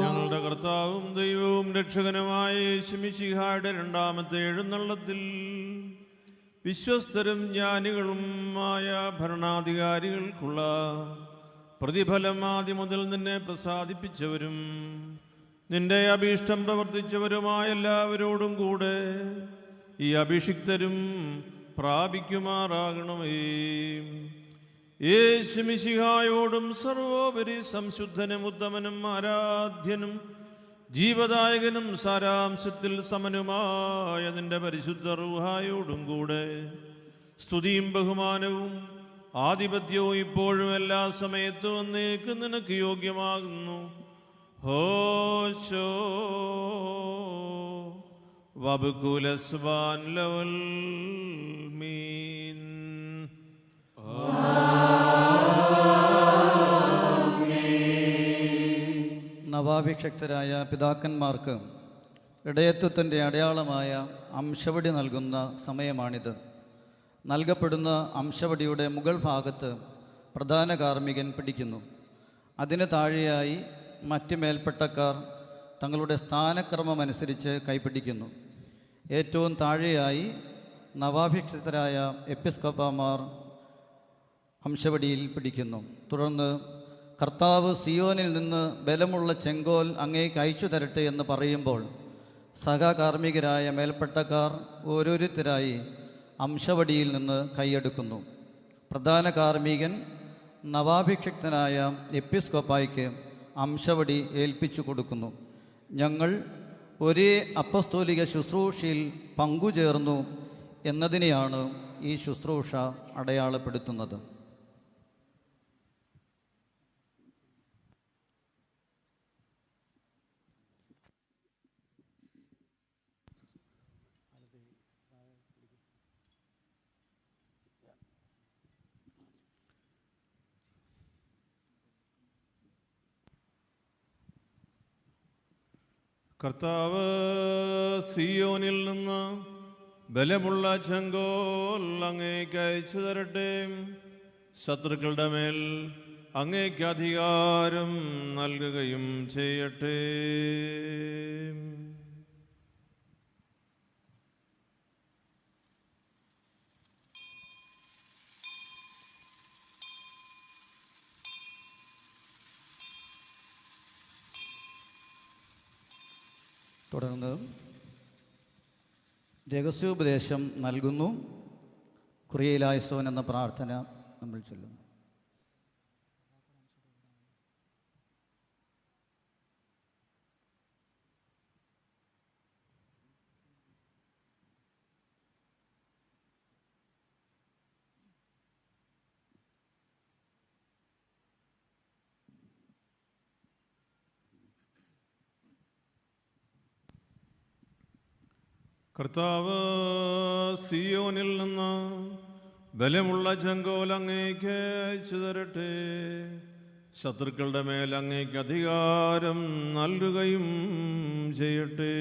ഞങ്ങളുടെ കർത്താവും ദൈവവും രക്ഷകനുമായ യേശുമിശിഹായുടെ രണ്ടാമത്തെ എഴുന്നള്ളത്തിൽ വിശ്വസ്തരും ജ്ഞാനികളുമായ ഭരണാധികാരികൾക്കുള്ള പ്രതിഫലം ആദ്യം മുതൽ നിന്നെ പ്രസാദിപ്പിച്ചവരും നിന്റെ അഭീഷ്ടം പ്രവർത്തിച്ചവരുമായ എല്ലാവരോടും കൂടെ ഈ അഭിഷിക്തരും പ്രാപിക്കുമാറാകണമേ. യേശുമിശിഹായോടും സർവോപരി സംശുദ്ധനും ഉത്തമനും ആരാധ്യനും ജീവദായകനും സാരാംശത്തിൽ സമനുമായ നിന്റെ പരിശുദ്ധ റൂഹായോടും കൂടെ സ്തുതിയും ബഹുമാനവും ആധിപത്യവും ഇപ്പോഴും എല്ലാ സമയത്തും എന്നേക്കും നിനക്ക് യോഗ്യമാകുന്നു. ഹോശോ വബുകുലസ്വാൻ ലവൽ മീൻ. നവാഭിഷക്തരായ പിതാക്കന്മാർക്ക് ഇടയത്വത്തിൻ്റെ അടയാളമായ അംശവടി നൽകുന്ന സമയമാണിത്. നൽകപ്പെടുന്ന അംശവടിയുടെ മുകൾ ഭാഗത്ത് പ്രധാന കാർമ്മികൻ പിടിക്കുന്നു. അതിന് താഴെയായി മറ്റ് മേൽപ്പെട്ടക്കാർ തങ്ങളുടെ സ്ഥാനക്രമമനുസരിച്ച് കൈപ്പിടിക്കുന്നു. ഏറ്റവും താഴെയായി നവാഭിഷിക്തരായ എപ്പിസ്കോപ്പമാർ അംശവടിയിൽ പിടിക്കുന്നു. തുടർന്ന് കർത്താവ് സിയോനിൽ നിന്ന് ബലമുള്ള ചെങ്കോൽ അങ്ങേക്ക് അയച്ചു തരട്ടെ എന്ന് പറയുമ്പോൾ സഹകാർമ്മികരായ മേൽപ്പെട്ടക്കാർ ഓരോരുത്തരായി അംശവടിയിൽ നിന്ന് കൈയെടുക്കുന്നു. പ്രധാന കാർമ്മികൻ നവാഭിഷിക്തനായ എപ്പിസ്കോപ്പായ്ക്ക് അംശവടി ഏൽപ്പിച്ചു കൊടുക്കുന്നു. ഞങ്ങൾ ഒരേ അപ്പസ്തോലിക ശുശ്രൂഷയിൽ പങ്കുചേർന്നു എന്നതിനെയാണ് ഈ ശുശ്രൂഷ അടയാളപ്പെടുത്തുന്നത്. കർത്താവ് സിയോനിൽ നിന്ന് ബലമുള്ള ചെങ്കോൽ അങ്ങേക്ക് അയച്ചു തരട്ടെ. ശത്രുക്കളുടെ മേൽ അങ്ങേക്ക് അധികാരം നൽകുകയും ചെയ്യട്ടെ. തുടർന്ന് രഹസ്യോപദേശം നൽകുന്നു. കുറിയലായസോൻ എന്ന പ്രാർത്ഥന നമ്മൾ ചൊല്ലുന്നു. കർത്താവ് സിയോനിൽ നിന്ന് ബലമുള്ള ചെങ്കോൽ അങ്ങേക്ക് അയച്ചു തരട്ടെ. ശത്രുക്കളുടെ മേൽ അങ്ങേക്ക് അധികാരം നൽകുകയും ചെയ്യട്ടെ.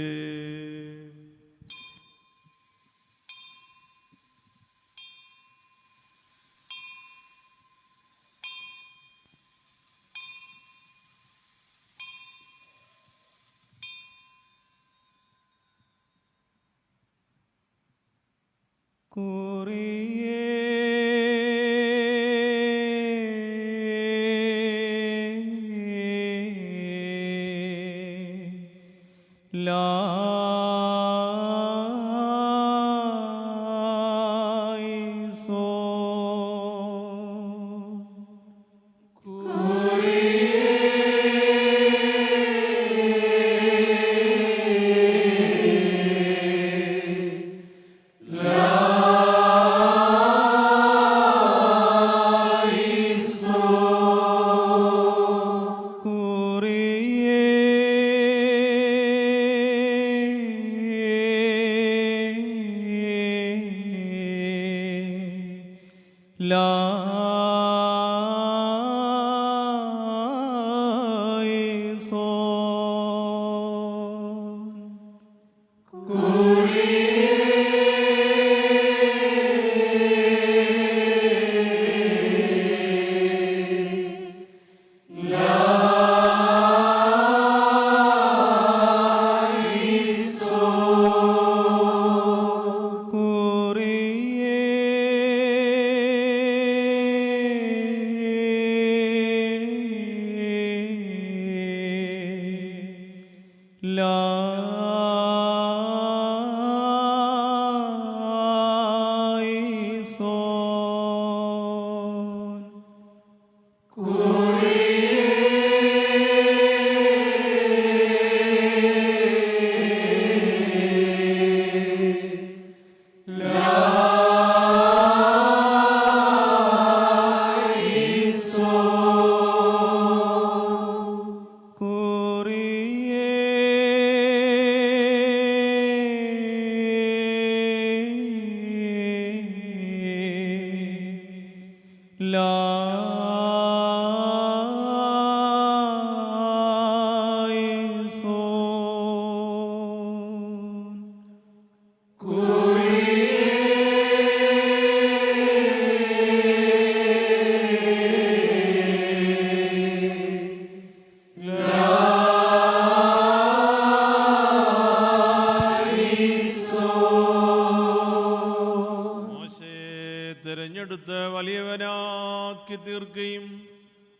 തീർക്കുകയും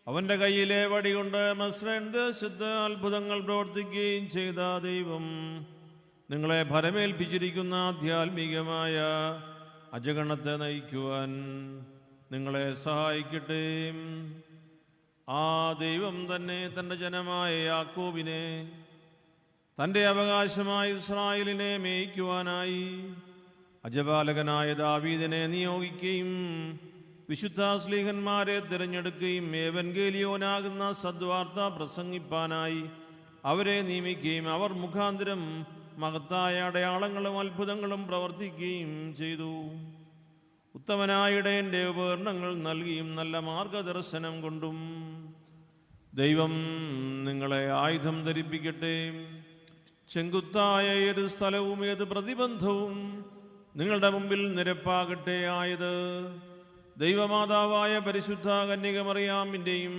അവന്റെ കയ്യിലെ വടികൊണ്ട് മിസ്രയീം ദേശത്ത് അത്ഭുതങ്ങൾ പ്രവർത്തിക്കുകയും ചെയ്ത ദൈവം നിങ്ങളെ ഫലമേൽപ്പിച്ചിരിക്കുന്ന ആധ്യാത്മികമായ അജഗണത്തെ നയിക്കുവാൻ നിങ്ങളെ സഹായിക്കട്ടെ. ആ ദൈവം തന്നെ തൻ്റെ ജനമായ യാക്കോബിനെ തൻ്റെ അവകാശമായ ഇസ്രായേലിനെ മേയിക്കുവാനായി അജപാലകനായ ദാവീദിനെ നിയോഗിക്കുകയും വിശുദ്ധ സ്ലീഹന്മാരെ തിരഞ്ഞെടുക്കുകയും ഏവൻഗേലിയോനാകുന്ന സദ്വാർത്ത പ്രസംഗിപ്പാനായി അവരെ നിയമിക്കുകയും അവർ മുഖാന്തരം മഹത്തായ അടയാളങ്ങളും അത്ഭുതങ്ങളും പ്രവർത്തിക്കുകയും ചെയ്തു. ഉത്തമനായ ഇടയൻ്റെ ഉപകരണങ്ങൾ നൽകിയും നല്ല മാർഗദർശനം കൊണ്ടും ദൈവം നിങ്ങളെ ആയുധം ധരിപ്പിക്കട്ടെ. ചെങ്കുത്തായ ഏത് സ്ഥലവും ഏത് പ്രതിബന്ധവും നിങ്ങളുടെ മുമ്പിൽ നിരപ്പാകട്ടെ. ആയത് ദൈവമാതാവായ പരിശുദ്ധ കന്യകമറിയാമിൻ്റെയും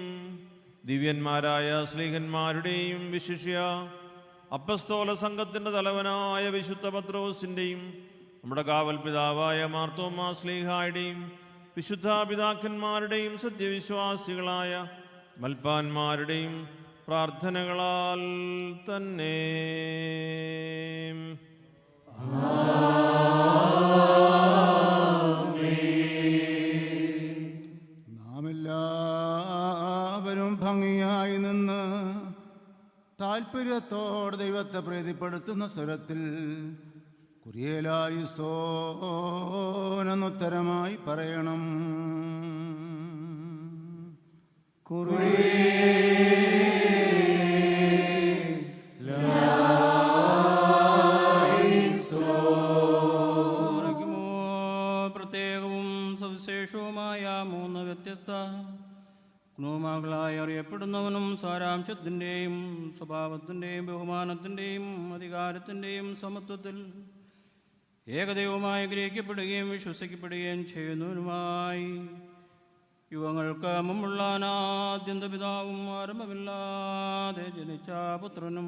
ദിവ്യന്മാരായ സ്ലീഹന്മാരുടെയും വിശിഷ്യ അപ്പസ്തോല സംഘത്തിൻ്റെ തലവനായ വിശുദ്ധ പത്രോസിൻ്റെയും നമ്മുടെ കാവൽ പിതാവായ മാർത്തോമാ സ്ലീഹായുടെയും വിശുദ്ധ പിതാക്കന്മാരുടെയും സത്യവിശ്വാസികളായ മൽപ്പാന്മാരുടെയും പ്രാർത്ഥനകളാൽ തന്നെ. നാം എല്ലാവരും ഭംഗിയായി നിന്ന് താല്പര്യത്തോടെ ദൈവത്തെ പ്രീതിപ്പെടുത്തുന്ന സ്വരത്തിൽ കുരിയേലായുസോനെന്നുത്തരമായി പറയണം. പ്രത്യേകവും സവിശേഷവുമായ 3 വ്യത്യസ്ത ഗ്നോമാകളായി അറിയപ്പെടുന്നവനും സാരാംശത്തിൻ്റെയും സ്വഭാവത്തിൻ്റെയും ബഹുമാനത്തിൻ്റെയും അധികാരത്തിൻ്റെയും സമത്വത്തിൽ ഏകദൈവമായി ഗ്രഹിക്കപ്പെടുകയും വിശ്വസിക്കപ്പെടുകയും ചെയ്യുന്നവനുമായി യുഗങ്ങൾക്ക് മുമ്പുള്ള അനാദ്യന്ത പിതാവും ആരംഭമില്ലാതെ ജനിച്ച പുത്രനും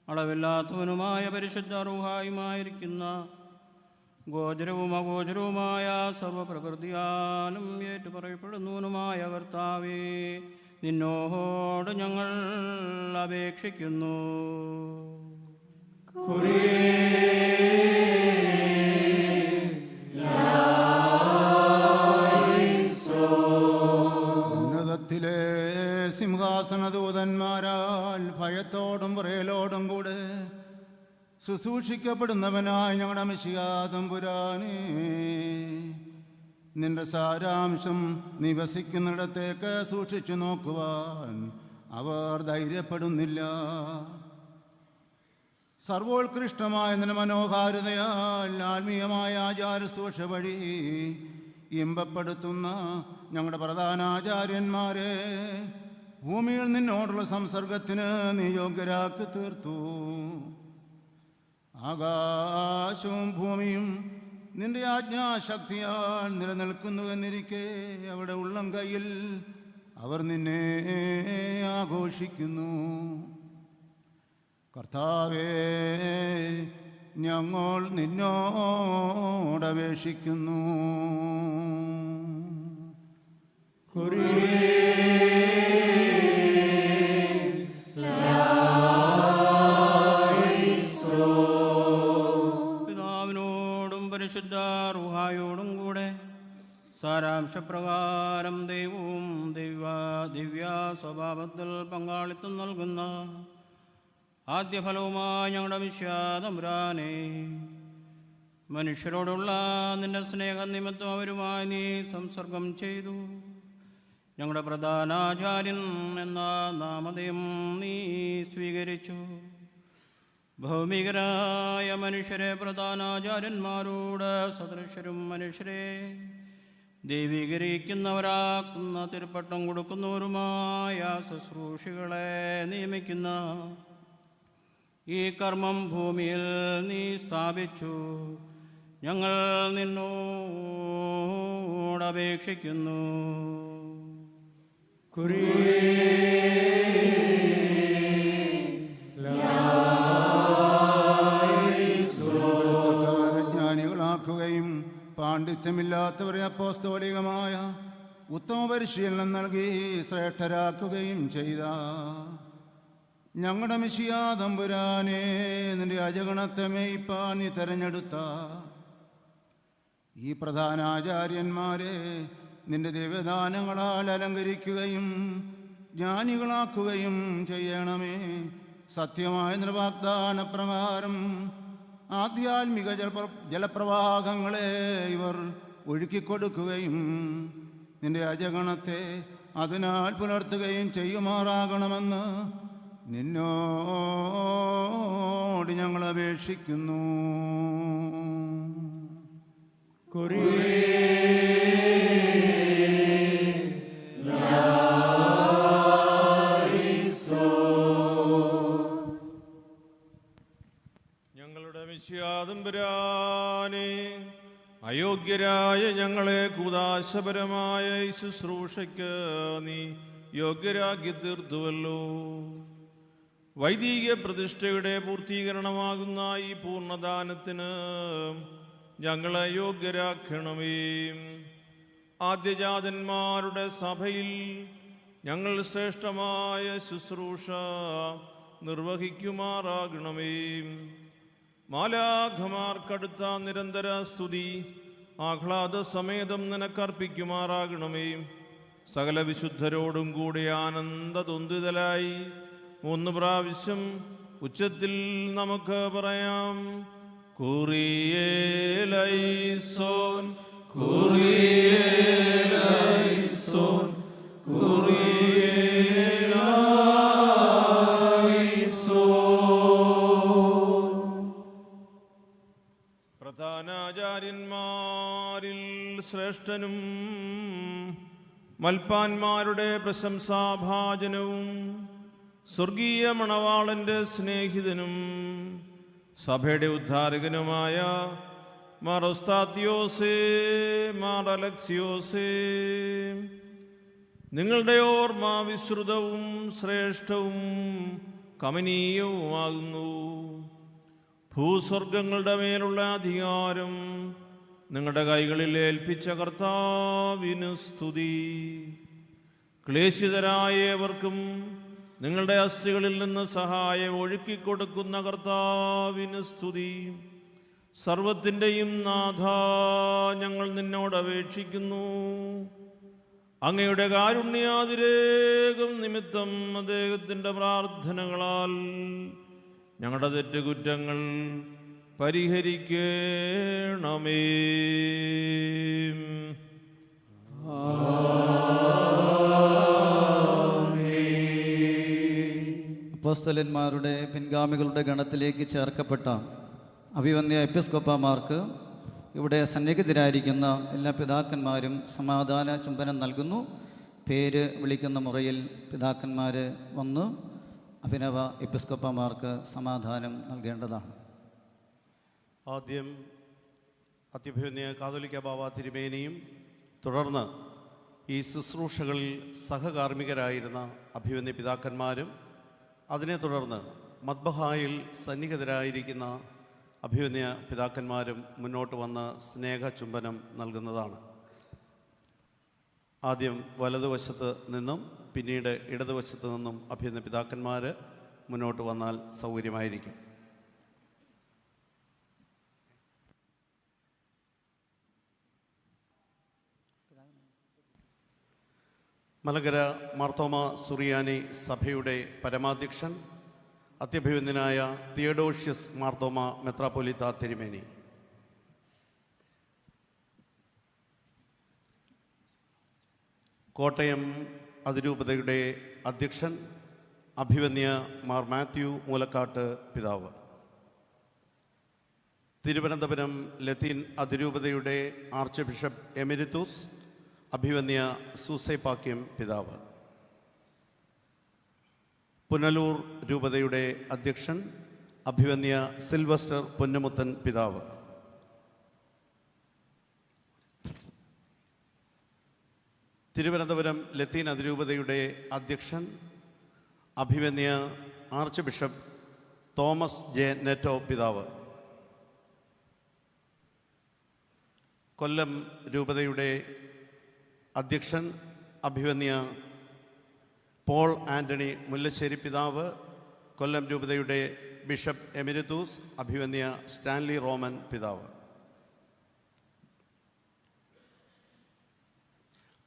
അളവില്ലാത്തവനുമായ പരിശുദ്ധ റൂഹായുമായിരിക്കുന്ന ഗോചരവും അഗോചരവുമായ സർവപ്രകൃതിയാലും ഏറ്റുപറയപ്പെടുന്നവനുമായ കർത്താവേ, നിന്നോട് ഞങ്ങൾ അപേക്ഷിക്കുന്നു. ഉന്നതത്തിലെ സിംഹാസനദൂതന്മാരാൽ ഭയത്തോടും വിറയലോടും കൂടെ ശുശ്രൂഷിക്കപ്പെടുന്നവനായി ഞങ്ങളുടെ മിശിഹാ തമ്പുരാനേ, നിന്റെ സാരാംശം നിവസിക്കുന്നിടത്തേക്ക് സൂക്ഷിച്ചു നോക്കുവാൻ അവർ ധൈര്യപ്പെടുന്നില്ല. സർവോത്കൃഷ്ടമായ നിന്റെ മനോഹാരിതയാൽ ആത്മീയമായ ആചാരശുശ്രൂഷ വഴി ഇമ്പപ്പെടുത്തുന്ന ഞങ്ങളുടെ പ്രധാനാചാര്യന്മാരെ ഭൂമിയിൽ നിന്നോടുള്ള സംസർഗത്തിന് നീ യോഗ്യരാക്കി തീർത്തു. ആകാശവും ഭൂമിയും നിന്റെ ആജ്ഞാശക്തിയാൽ നിലനിൽക്കുന്നുവെന്നിരിക്കെ അവിടെ ഉള്ളം കയ്യിൽ അവർ നിന്നെ ആഘോഷിക്കുന്നു. കർത്താവേ, ഞങ്ങൾ നിന്നോടപേക്ഷിക്കുന്നു. പിതാവിനോടും പരിശുദ്ധ റൂഹായോടും കൂടെ സാരാംശപ്രകാരം ദൈവവും ദിവ്യ സ്വഭാവത്തിൽ പങ്കാളിത്തം നൽകുന്ന ആദ്യഫലവുമായി ഞങ്ങളുടെ മിശിഹാ തമ്പുരാനേ, മനുഷ്യരോടുള്ള നിന്റെ സ്നേഹനിമിത്തം അവരുമായി നീ സംസർഗം ചെയ്തു. ഞങ്ങളുടെ പ്രധാനാചാര്യൻ എന്ന നാമധേയം നീ സ്വീകരിച്ചു. ഭൗമികരായ മനുഷ്യരെ പ്രധാനാചാര്യന്മാരോട് സദൃശരും മനുഷ്യരെ ദൈവീകരിക്കുന്നവരാക്കുന്ന തിരുപ്പട്ടം കൊടുക്കുന്നവരുമായ ശുശ്രൂഷികളെ നിയമിക്കുന്ന ഈ കർമ്മം ഭൂമിയിൽ നീ സ്ഥാപിച്ചു. ഞങ്ങൾ നിന്നോടപേക്ഷിക്കുന്നു. ജ്ഞാനികളാക്കുകയും പാണ്ഡിത്യമില്ലാത്തവരെ അപ്പോസ്തോലികമായ ഉത്തമ പരിശീലനം നൽകി ശ്രേഷ്ഠരാക്കുകയും ചെയ്ത ഞങ്ങളുടെ മിശിഹാ തമ്പുരാനെ, നിന്റെ അജഗണത്തെ മേയ്പ്പാൻ നീ തെരഞ്ഞെടുത്ത ഈ പ്രധാനാചാര്യന്മാരെ നിന്റെ ദിവ്യദാനങ്ങളാൽ അലങ്കരിക്കുകയും ജ്ഞാനികളാക്കുകയും ചെയ്യണമേ. സത്യമായ നിർവാഗ്ദാന പ്രകാരം ആധ്യാത്മിക ജലപ്രവാഹങ്ങളെ ഇവർ ഒഴുക്കിക്കൊടുക്കുകയും നിന്റെ അജഗണത്തെ അതിനാൽ പുലർത്തുകയും ചെയ്യുമാറാകണമെന്ന് നിന്നോട് ഞങ്ങൾ അപേക്ഷിക്കുന്നു. ഞങ്ങളുടെ മിശിഹാതമ്പുരാനെ, അയോഗ്യരായ ഞങ്ങളെ കൂദാശപരമായ ഈ ശുശ്രൂഷയ്ക്ക് നീ യോഗ്യരാക്കി തീർത്തുവല്ലോ. വൈദിക പ്രതിഷ്ഠയുടെ പൂർത്തീകരണമാകുന്ന ഈ പൂർണ്ണദാനത്തിന് ഞങ്ങളെ യോഗ്യരാക്കണമേ. ആദ്യജാതന്മാരുടെ സഭയിൽ ഞങ്ങൾ ശ്രേഷ്ഠമായ ശുശ്രൂഷ നിർവഹിക്കുമാറാകണമേ. മാലാഖമാർക്കടുത്ത നിരന്തര സ്തുതി ആഹ്ലാദ സമേതം നിനക്കർപ്പിക്കുമാറാകണമേ. സകല വിശുദ്ധരോടും കൂടി ആനന്ദതുന്തിതലായി 3 പ്രാവശ്യം ഉച്ചത്തിൽ നമുക്ക് പറയാം: കുറിയേലൈസോൻ കുറിയേലൈസോൻ കുറിയേലൈസോൻ. പ്രധാനാചാര്യന്മാരിൽ ശ്രേഷ്ഠനും മൽപ്പാന്മാരുടെ പ്രശംസാഭാജനവും സ്വർഗീയ മണവാളന്റെ സ്നേഹിതനും സഭയുടെ ഉദ്ധാരകനുമായ മാർ ഒസ്താത്യോസേ, മാർ അലക്സിയോസേ, നിങ്ങളുടെ ഓർമ്മ വിശ്രുതവും ശ്രേഷ്ഠവും കമനീയവുമാകുന്നു. ഭൂസ്വർഗങ്ങളുടെ മേലുള്ള അധികാരം നിങ്ങളുടെ കൈകളിൽ ഏൽപ്പിച്ച കർത്താവിന് സ്തുതി. ക്ലേശിതരായ ഏവർക്കും നിങ്ങളുടെ അസ്ഥികളിൽ നിന്ന് സഹായം ഒഴുക്കിക്കൊടുക്കുന്ന കർത്താവിന് സ്തുതി. സർവത്തിൻ്റെയും നാഥ, ഞങ്ങൾ നിന്നോട് അപേക്ഷിക്കുന്നു. അങ്ങയുടെ കാരുണ്യാതിരേകം നിമിത്തം അദ്ദേഹത്തിൻ്റെ പ്രാർത്ഥനകളാൽ ഞങ്ങളുടെ തെറ്റുകുറ്റങ്ങൾ പരിഹരിക്കണമേ. അപ്പോസ്തലന്മാരുടെ പിൻഗാമികളുടെ ഗണത്തിലേക്ക് ചേർക്കപ്പെട്ട അഭിവന്യ എപ്പിസ്കോപ്പമാർക്ക് ഇവിടെ സന്നിഹിതരായിരിക്കുന്ന എല്ലാ പിതാക്കന്മാരും സമാധാന ചുംബനം നൽകുന്നു. പേര് വിളിക്കുന്ന മുറയിൽ പിതാക്കന്മാർ വന്ന് അഭിനവ എപ്പിസ്കോപ്പമാർക്ക് സമാധാനം നൽകേണ്ടതാണ്. ആദ്യം അത്യഭിവന്യ കാതോലിക്ക ബാവ തിരുമേനിയും തുടർന്ന് ഈ ശുശ്രൂഷകളിൽ സഹകാർമ്മികരായിരുന്ന അഭിവന്യ പിതാക്കന്മാരും അതിനെ തുടർന്ന് മദ്ബഹായിൽ സന്നിഹിതരായിരിക്കുന്ന അഭിവന്യ പിതാക്കന്മാരും മുന്നോട്ട് വന്ന് സ്നേഹചുംബനം നൽകുന്നതാണ്. ആദ്യം വലതുവശത്ത് നിന്നും പിന്നീട് ഇടതുവശത്ത് നിന്നും അഭിവന്യ പിതാക്കന്മാർ മുന്നോട്ട് വന്നാൽ സൗകര്യമായിരിക്കും. മലങ്കര മാർത്തോമ സുറിയാനി സഭയുടെ പരമാധ്യക്ഷൻ അത്യഭിവന്ദനായ തിയഡോഷ്യസ് മാർത്തോമ മെത്രാപ്പൊലീത്ത തിരുമേനി, കോട്ടയം അതിരൂപതയുടെ അധ്യക്ഷൻ അഭിവന്യ മാർ മാത്യു മൂലക്കാട്ട് പിതാവ്, തിരുവനന്തപുരം ലത്തീൻ അതിരൂപതയുടെ ആർച്ച് ബിഷപ്പ് എമിരിത്തൂസ് അഭിവന്യ സൂസൈപാക്യം പിതാവ്, പുനലൂർ രൂപതയുടെ അധ്യക്ഷൻ അഭിവന്യ സിൽവസ്റ്റർ പൊന്നുമുത്തൻ പിതാവ്, തിരുവനന്തപുരം ലത്തീൻ അതിരൂപതയുടെ അധ്യക്ഷൻ അഭിവന്യ ആർച്ച് ബിഷപ്പ് തോമസ് ജെ നെറ്റോ പിതാവ്, കൊല്ലം രൂപതയുടെ അധ്യക്ഷൻ അഭിവന്യ പോൾ ആൻ്റണി മുല്ലശ്ശേരി പിതാവ്, കൊല്ലം രൂപതയുടെ ബിഷപ്പ് എമിരിത്തൂസ് അഭിവന്യ സ്റ്റാൻലി റോമൻ പിതാവ്,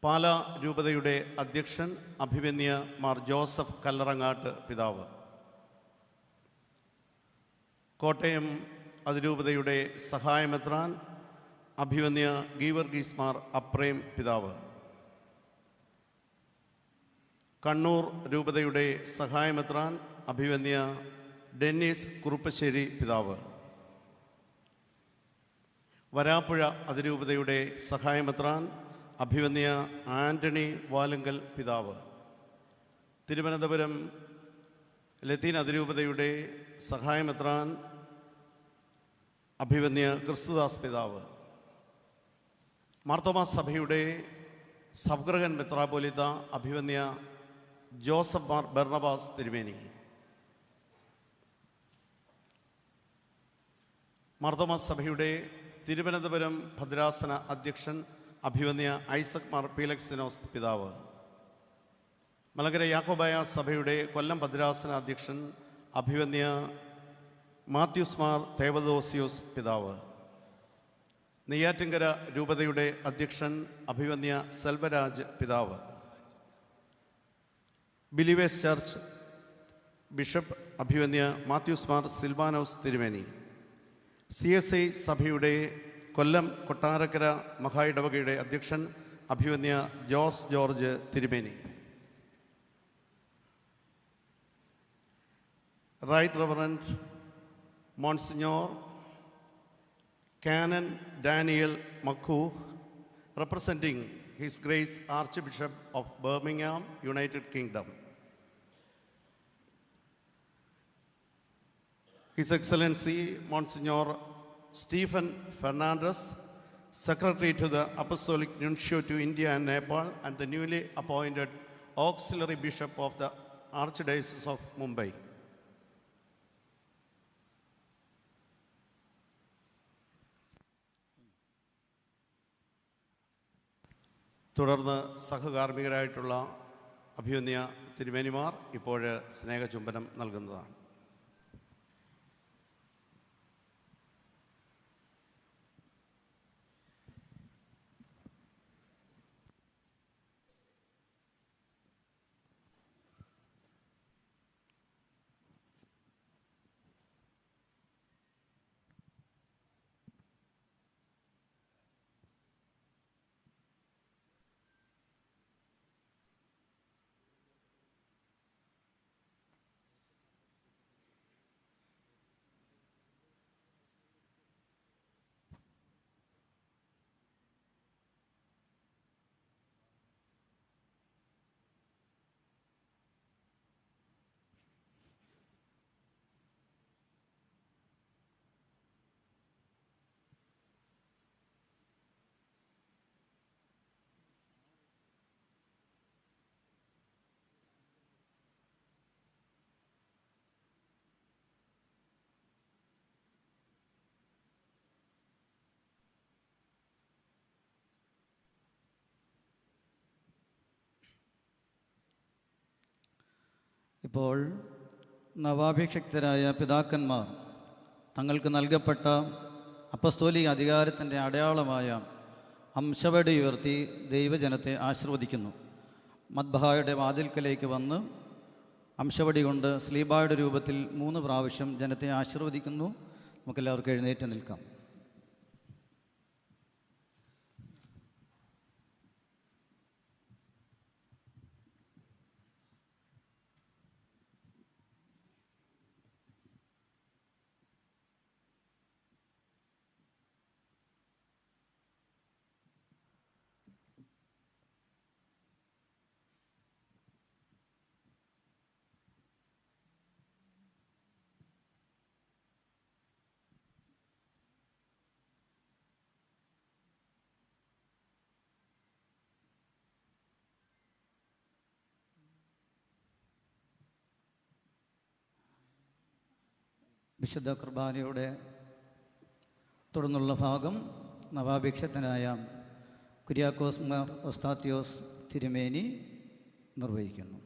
പാലാ രൂപതയുടെ അധ്യക്ഷൻ അഭിവന്യ മാർ ജോസഫ് കല്ലറങ്ങാട്ട് പിതാവ്, കോട്ടയം അതിരൂപതയുടെ സഹായമെത്രാൻ അഭിവന്യ ഗീവർഗീസ് മാർ അപ്രേം പിതാവ്, കണ്ണൂർ രൂപതയുടെ സഹായമെത്രാൻ അഭിവന്യ ഡെന്നീസ് കുറുപ്പശ്ശേരി പിതാവ്, വരാപ്പുഴ അതിരൂപതയുടെ സഹായമെത്രാൻ അഭിവന്യ ആൻ്റണി വാലുങ്കൽ പിതാവ്, തിരുവനന്തപുരം ലത്തീൻ അതിരൂപതയുടെ സഹായമെത്രാൻ അഭിവന്യ ക്രിസ്തുദാസ് പിതാവ്, മാർത്തോമാ സഭയുടെ സബ്ഗ്രഹൻ മെത്രാപ്പൊലീത്ത അഭിവന്യ ജോസഫ് മാർ ബർണബാസ് തിരുമേനി, മാർത്തോമാ സഭയുടെ തിരുവനന്തപുരം ഭദ്രാസന അധ്യക്ഷൻ അഭിവന്യ ഐസക് മാർ പീലക്സിനോസ് പിതാവ്, മലങ്കര യാക്കോബായ സഭയുടെ കൊല്ലം ഭദ്രാസന അധ്യക്ഷൻ അഭിവന്യ മാത്യൂസ് മാർ തേവദോസിയോസ് പിതാവ്, നെയ്യാറ്റിൻകര രൂപതയുടെ അധ്യക്ഷൻ അഭിവന്യ സെൽവരാജ് പിതാവ്, ബിലീവേഴ്സ് ചർച്ച് ബിഷപ്പ് അഭിവന്യ മാത്യൂസ് മാർ സിൽവാനോസ് തിരുമേനി, CSI സഭയുടെ കൊല്ലം കൊട്ടാരക്കര മഹാ ഇടവകയുടെ അധ്യക്ഷൻ അഭിവന്യ ജോസ് ജോർജ് തിരുമേനി, right reverend monsignor canon Daniel McCoo, representing His Grace Archbishop of Birmingham, United Kingdom, His Excellency Monsignor Stephen Fernandez, Secretary to the Apostolic Nuncio to India and Nepal, and the newly appointed Auxiliary Bishop of the Archdiocese of Mumbai. തുടർന്ന് സഹകാർമ്മികരായിട്ടുള്ള അഭിവന്യ തിരുമേനിമാർ ഇപ്പോൾ സ്നേഹചുംബനം നൽകുന്നതാണ്. ഇപ്പോൾ നവാഭിഷിക്തരായ പിതാക്കന്മാർ തങ്ങൾക്ക് നൽകപ്പെട്ട അപ്പസ്തോലിക അധികാരത്തിൻ്റെ അടയാളമായ അംശവടി ഉയർത്തി ദൈവജനത്തെ ആശീർവദിക്കുന്നു. മദ്ബഹായുടെ വാതിൽക്കലേക്ക് വന്ന് അംശവടി കൊണ്ട് സ്ലീബായുടെ രൂപത്തിൽ 3 പ്രാവശ്യം ജനത്തെ ആശീർവദിക്കുന്നു. നമുക്കെല്ലാവർക്കും എഴുന്നേറ്റ് നിൽക്കാം. വിശുദ്ധ കുർബാനയുടെ തുടർന്നുള്ള ഭാഗം നവാഭിഷിക്തനായ കുര്യാക്കോസ് മാർ ഒസ്താത്യോസ് തിരുമേനി നിർവഹിക്കുന്നു.